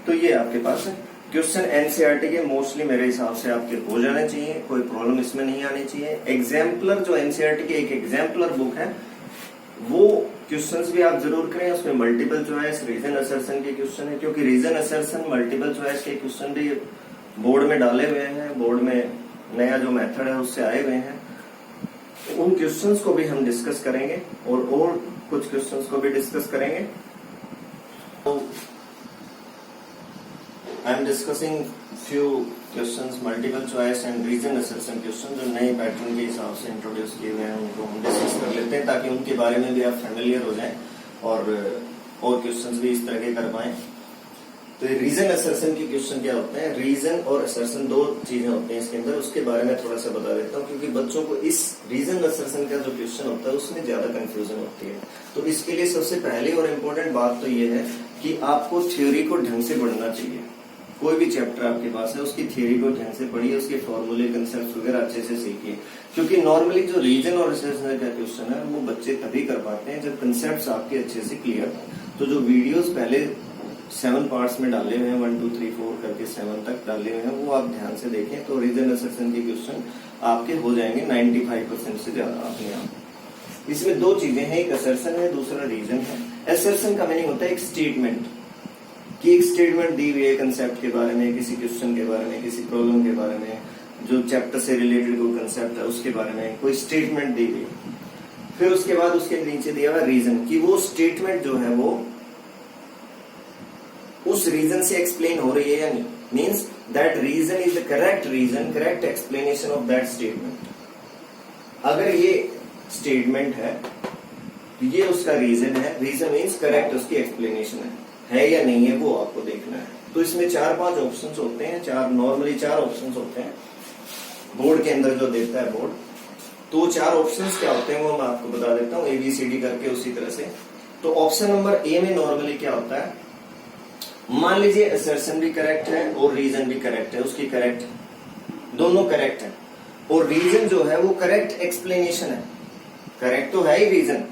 तो ये आपके पास क्वेश्चन एनसीईआरटी के मोस्टली मेरे हिसाब से आपके हो जाने चाहिए, कोई प्रॉब्लम इसमें नहीं आनी चाहिए। एग्जाम्पलर जो एनसीईआरटी की एक एग्जाम्पलर बुक है वो क्वेश्चंस भी आप जरूर करें। उसमें मल्टीपल चॉइस, रीजन असर्शन के क्वेश्चन है, क्योंकि रीजन असर्शन, मल्टीपल चॉइस के क्वेश्चन भी बोर्ड में डाले हुए हैं, बोर्ड में नया जो मेथड है उससे आए हुए हैं। उन क्वेश्चंस को भी हम डिस्कस करेंगे और कुछ क्वेश्चंस को भी डिस्कस करेंगे। तो I am discussing few questions, multiple choice and reason assertion question, जो नए पैटर्न के हिसाब से इंट्रोड्यूस किए हुए हैं, उनको हम डिस्कस कर लेते हैं ताकि उनके बारे में भी आप फेमिलियर हो जाएं और क्वेश्चंस भी इस तरह के कर पाएं। तो रीजन असर्शन के क्वेश्चन क्या होते हैं? रीजन और असर्शन दो चीजें होती हैं इसके अंदर, उसके बारे में थोड़ा सा बता देता हूँ, क्योंकि बच्चों को इस रीजन असर्शन का जो क्वेश्चन होता है उसमें ज्यादा कंफ्यूजन होती है। तो इसके लिए सबसे पहली और इम्पोर्टेंट बात तो ये है कि आपको थ्योरी को ढंग से पढ़ना चाहिए। कोई भी चैप्टर आपके पास है उसकी थ्योरी को ढंग से पढ़िए, उसके फॉर्मूले, कंसेप्ट वगैरह अच्छे से सीखिए, क्योंकि नॉर्मली जो रीजन और असर्शन का क्वेश्चन है वो बच्चे तभी कर पाते हैं जब कंसेप्ट आपके अच्छे से क्लियर हो। तो जो वीडियोस पहले 7 पार्ट्स में डाले हुए हैं, 1 2 3 4 करके 7 तक डाले हुए हैं, वो आप ध्यान से देखें तो रीजन असर्शन के क्वेश्चन आपके हो जाएंगे 95% से ज्यादा अपने आप। इसमें दो चीजें हैं, एक असर्शन है, दूसरा रीजन है। असर्शन का मीनिंग होता है एक स्टेटमेंट, कि एक स्टेटमेंट दी हुई है कंसेप्ट के बारे में, किसी क्वेश्चन के बारे में, किसी प्रॉब्लम के बारे में, जो चैप्टर से रिलेटेड कोई कंसेप्ट है उसके बारे में कोई स्टेटमेंट दी हुई। फिर उसके बाद उसके नीचे दिया हुआ रीजन, कि वो स्टेटमेंट जो है वो उस रीजन से एक्सप्लेन हो रही है या नहीं, means that reason is the correct reason, correct explanation of that statement. अगर ये स्टेटमेंट है, ये उसका रीजन है, रीजन मीन्स करेक्ट उसकी एक्सप्लेनेशन है या नहीं है, वो आपको देखना है। तो इसमें 4-5 ऑप्शंस होते हैं, नॉर्मली 4 ऑप्शंस होते हैं बोर्ड के अंदर जो देता है बोर्ड। तो 4 ऑप्शंस क्या होते हैं वो मैं आपको बता देता हूँ, ABCD करके उसी तरह से। तो ऑप्शन नंबर ए में नॉर्मली क्या होता है, मान लीजिए असर्शन भी करेक्ट है और रीजन भी करेक्ट है, उसकी करेक्ट, दोनों करेक्ट है, और रीजन जो है वो करेक्ट एक्सप्लेनेशन है। करेक्ट तो है ही रीजन,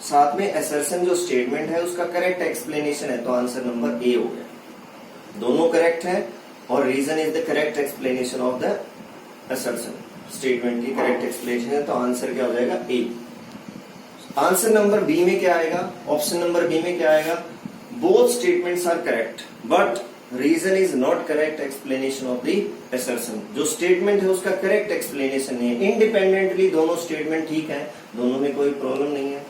साथ में असर्शन जो स्टेटमेंट है उसका करेक्ट एक्सप्लेनेशन है, तो आंसर नंबर ए हो गया। दोनों करेक्ट है और reason is the correct explanation of the assertion, statement की करेक्ट एक्सप्लेनेशन है, तो आंसर क्या हो जाएगा? ए। आंसर नंबर बी में क्या आएगा? ऑप्शन नंबर बी में क्या आएगा? Both statements are correct but reason is not correct explanation of the assertion. जो स्टेटमेंट है उसका करेक्ट एक्सप्लेनेशन नहीं है। इंडिपेंडेंटली दोनों स्टेटमेंट ठीक है, दोनों में कोई प्रॉब्लम नहीं है,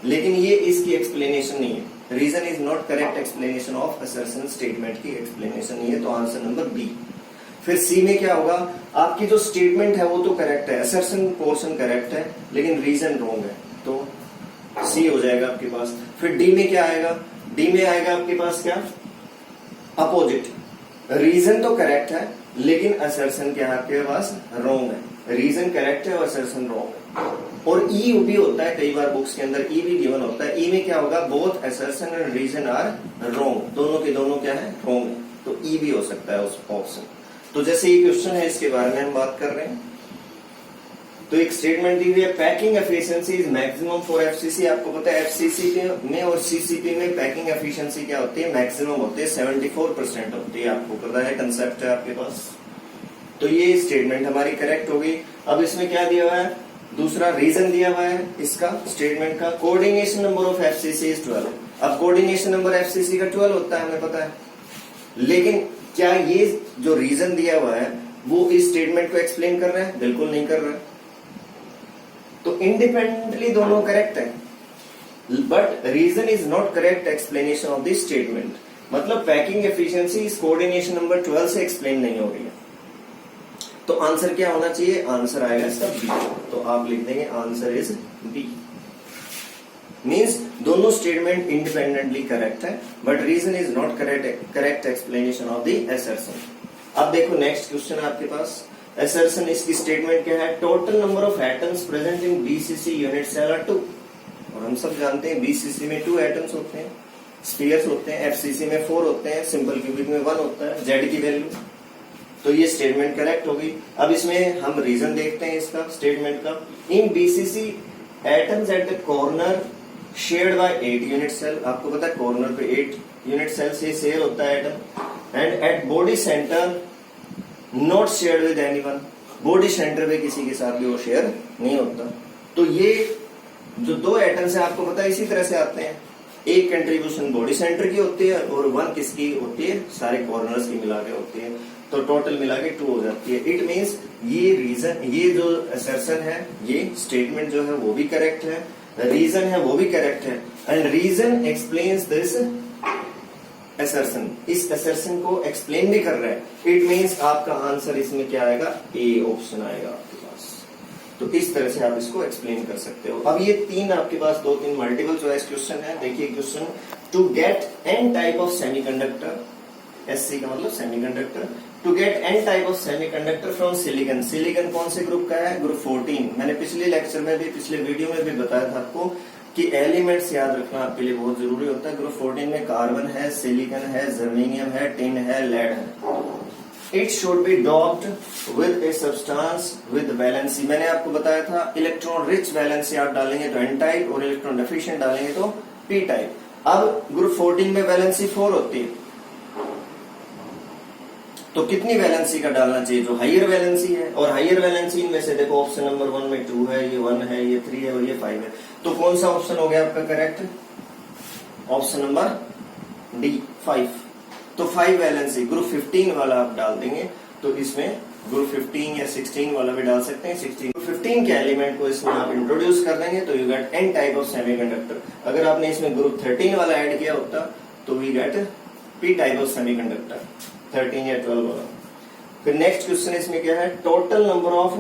लेकिन ये इसकी एक्सप्लेनेशन नहीं है। Reason is not correct explanation of assertion, statement की एक्सप्लेनेशन नहीं है, तो आंसर नंबर बी। फिर सी में क्या होगा? आपकी जो स्टेटमेंट है वो तो करेक्ट है, असर्शन पोर्शन करेक्ट है, लेकिन रीजन रॉन्ग है, तो सी हो जाएगा आपके पास। फिर डी में क्या आएगा? डी में आएगा आपके पास क्या? अपोजिट। रीजन तो करेक्ट है लेकिन असर्शन क्या है आपके पास? रॉन्ग है। रीजन करेक्ट है और असर्शन रॉन्ग है। और ई भी होता है, कई बार बुक्स के अंदर ई भी गिवन होता है। ई में क्या होगा? Both assertion and reason are wrong, दोनों के दोनों क्या है? रॉन्ग है, तो ई भी हो सकता है उस ऑप्शन। तो जैसे ये क्वेश्चन है इसके बारे में हम बात कर रहे हैं, तो एक स्टेटमेंट दी हुई है, packing efficiency is maximum for FCC. आपको पता है एफसीसी में और सीसीपी में पैकिंग एफिशिएंसी क्या होती है? मैक्सिमम होती है, 74% होती है। आपको पता है, कंसेप्ट है आपके पास। तो ये स्टेटमेंट हमारी करेक्ट होगी। अब इसमें क्या दिया हुआ है? दूसरा रीजन दिया हुआ है इसका स्टेटमेंट का, coordination number of FCC is 12। अब कोऑर्डिनेशन नंबर एफसीसी का 12 होता है, हमें पता है, लेकिन क्या ये जो रीजन दिया हुआ है वो इस स्टेटमेंट को एक्सप्लेन कर रहा है? बिल्कुल नहीं कर रहा है। तो इंडिपेंडेंटली दोनों करेक्ट है, but reason is not correct explanation of this statement. मतलब पैकिंग एफिशिएंसी इस कोऑर्डिनेशन नंबर 12 से एक्सप्लेन नहीं हो रही है। तो आंसर क्या होना चाहिए? आंसर आएगा इसका बी। तो आप लिख देंगे आंसर इज बी। मीन्स दोनों स्टेटमेंट इंडिपेंडेंटली करेक्ट है, but reason is not correct explanation of the assertion. अब देखो नेक्स्ट क्वेश्चन आपके पास, असर्शन इसकी स्टेटमेंट क्या है? Total number of atoms present in BCC unit cell are 2। और हम सब जानते हैं बीसीसी में 2 एटम्स होते हैं, स्फीयर्स होते हैं, एफसीसी में 4 होते हैं, सिंपल क्यूबिक में 1 होता है, जेड की वैल्यू। तो ये स्टेटमेंट करेक्ट होगी। अब इसमें हम रीजन देखते हैं इसका स्टेटमेंट का। In BCC atoms at the corner shared by 8 unit cell. आपको पता है कॉर्नर पे 8 यूनिट सेल से शेयर होता है atom. And at body centre not shared with anyone. Body centre पे किसी के साथ भी वो शेयर नहीं होता। तो ये जो दो एटम्स है आपको पता है इसी तरह से आते हैं, एक कंट्रीब्यूशन बॉडी सेंटर की होती है और वन किसकी होती है, सारे कॉर्नर्स की मिला के होती है, तो टोटल मिला के 2 हो जाती है। इट मींस ये रीजन, ये जो असर्शन है, ये स्टेटमेंट जो है वो भी करेक्ट है, रीजन है वो भी करेक्ट है, and reason explains this assertion, इस असर्शन को एक्सप्लेन भी कर रहा है। इट मींस आपका आंसर इसमें क्या आएगा, ए ऑप्शन आएगा आपके पास। तो इस तरह से आप इसको एक्सप्लेन कर सकते हो। अब ये तीन आपके पास 2-3 मल्टीपल चॉइस क्वेश्चन है। देखिए question, to get N type of semiconductor, SC का मतलब semiconductor, to get N type of semiconductor from silicon. Silicon कौन से ग्रुप का है, ग्रुप 14। मैंने पिछले लेक्चर में भी, पिछले वीडियो में भी बताया था आपको कि एलिमेंट्स याद रखना आपके लिए बहुत जरूरी होता है। ग्रुप 14 में कार्बन है, सिलिकॉन है, जर्मेनियम है, टिन है, लेड है। It should be doped with a substance with valency. मैंने आपको बताया था इलेक्ट्रॉन रिच वैलेंसी आप डालेंगे तो एन टाइप और इलेक्ट्रॉन डेफिशिएंट डालेंगे तो पी टाइप। अब ग्रुप 14 में वैलेंसी 4 होती है, तो कितनी वैलेंसी का डालना चाहिए, जो हाइयर वैलेंसी है। और हाइयर वैलेंसी इनमें से देखो ऑप्शन नंबर 1 में 2 है, ये 1 है, ये 3 है और ये 5 है। तो कौन सा ऑप्शन हो गया आपका करेक्ट, ऑप्शन नंबर डी 5। तो 5 वैलेंसी ग्रुप 15 वाला आप डाल देंगे तो इसमें ग्रुप 15 या 16 वाला भी डाल सकते हैं। 15 के एलिमेंट को इसमें आप इंट्रोड्यूस कर देंगे तो you get N type of semiconductor. अगर आपने इसमें ग्रुप 13 वाला ऐड किया होता तो we get P type of semiconductor, 13 या 12 वाला। फिर नेक्स्ट क्वेश्चन इसमें क्या है, total number of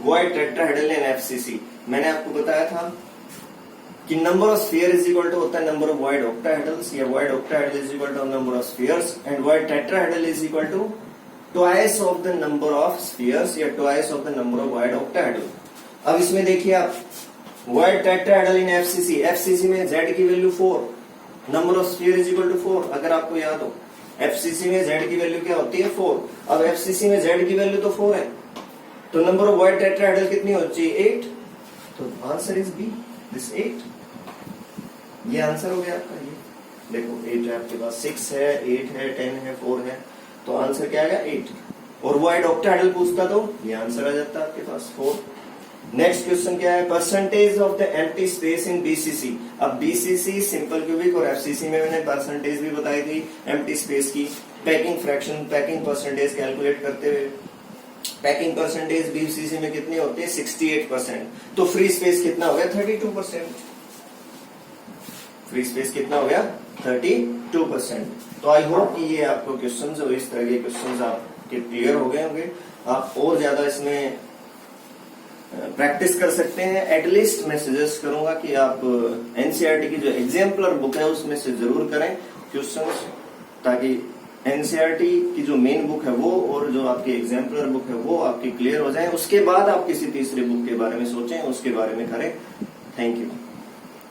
void tetrahedral in FCC. मैंने आपको बताया था कि number of sphere is equal to होता है नंबर ऑफ वॉइड ऑक्टाहेड्रल्स, या void octahedral is equal to number of spheres, and void tetrahedral is equal to twice of the number of spheres या twice of the number of void octahedral. अब इसमें देखिए आप, void tetrahedral in FCC, FCC में Z की value 4, number of sphere is equal to 4। अगर आपको याद हो एफसीसी में जेड की वैल्यू क्या होती है 4। अब एफसीसी में जेड की वैल्यू तो 4 है, तो नंबर ऑफ वॉइड टेट्राहेड्रल कितनी होनी चाहिए, 8। तो आंसर इज बी, दिस 8। ये आंसर हो गया आपका। ये देखो 8 है आपके पास, 6 है, 8 है, 10 है, 4 है, तो आंसर क्या आएगा 8। और वॉइड ऑक्टाहेड्रल पूछता तो ये आंसर आ जाता आपके पास 4। नेक्स्ट क्वेश्चन क्या है, percentage of the empty space in BCC. अब बीसीसी सिंपल क्यूबिक और एफसीसी में मैंने परसेंटेज भी बताई थी एम्प्टी स्पेस की। Packing fraction, packing percentage calculate करते हुए पैकिंग परसेंटेज बीसीसी में कितनी होती है, 68%। तो फ्री स्पेस कितना हो गया, 32%। फ्री स्पेस कितना हो गया, 32%। तो आई होप कि ये आपको क्वेश्चंस और इस तरह के क्वेश्चंस आपके क्लियर हो गए होंगे। आप और ज्यादा इसमें प्रैक्टिस कर सकते हैं। एटलीस्ट मैं सजेस्ट करूंगा कि आप एनसीईआरटी की जो एग्जाम्पलर बुक है उसमें से जरूर करें क्वेश्चंस, ताकि एनसीईआरटी की जो मेन बुक है वो और जो आपकी एग्जाम्पलर बुक है वो आपकी क्लियर हो जाए। उसके बाद आप किसी तीसरी बुक के बारे में सोचें, उसके बारे में करें। Thank you.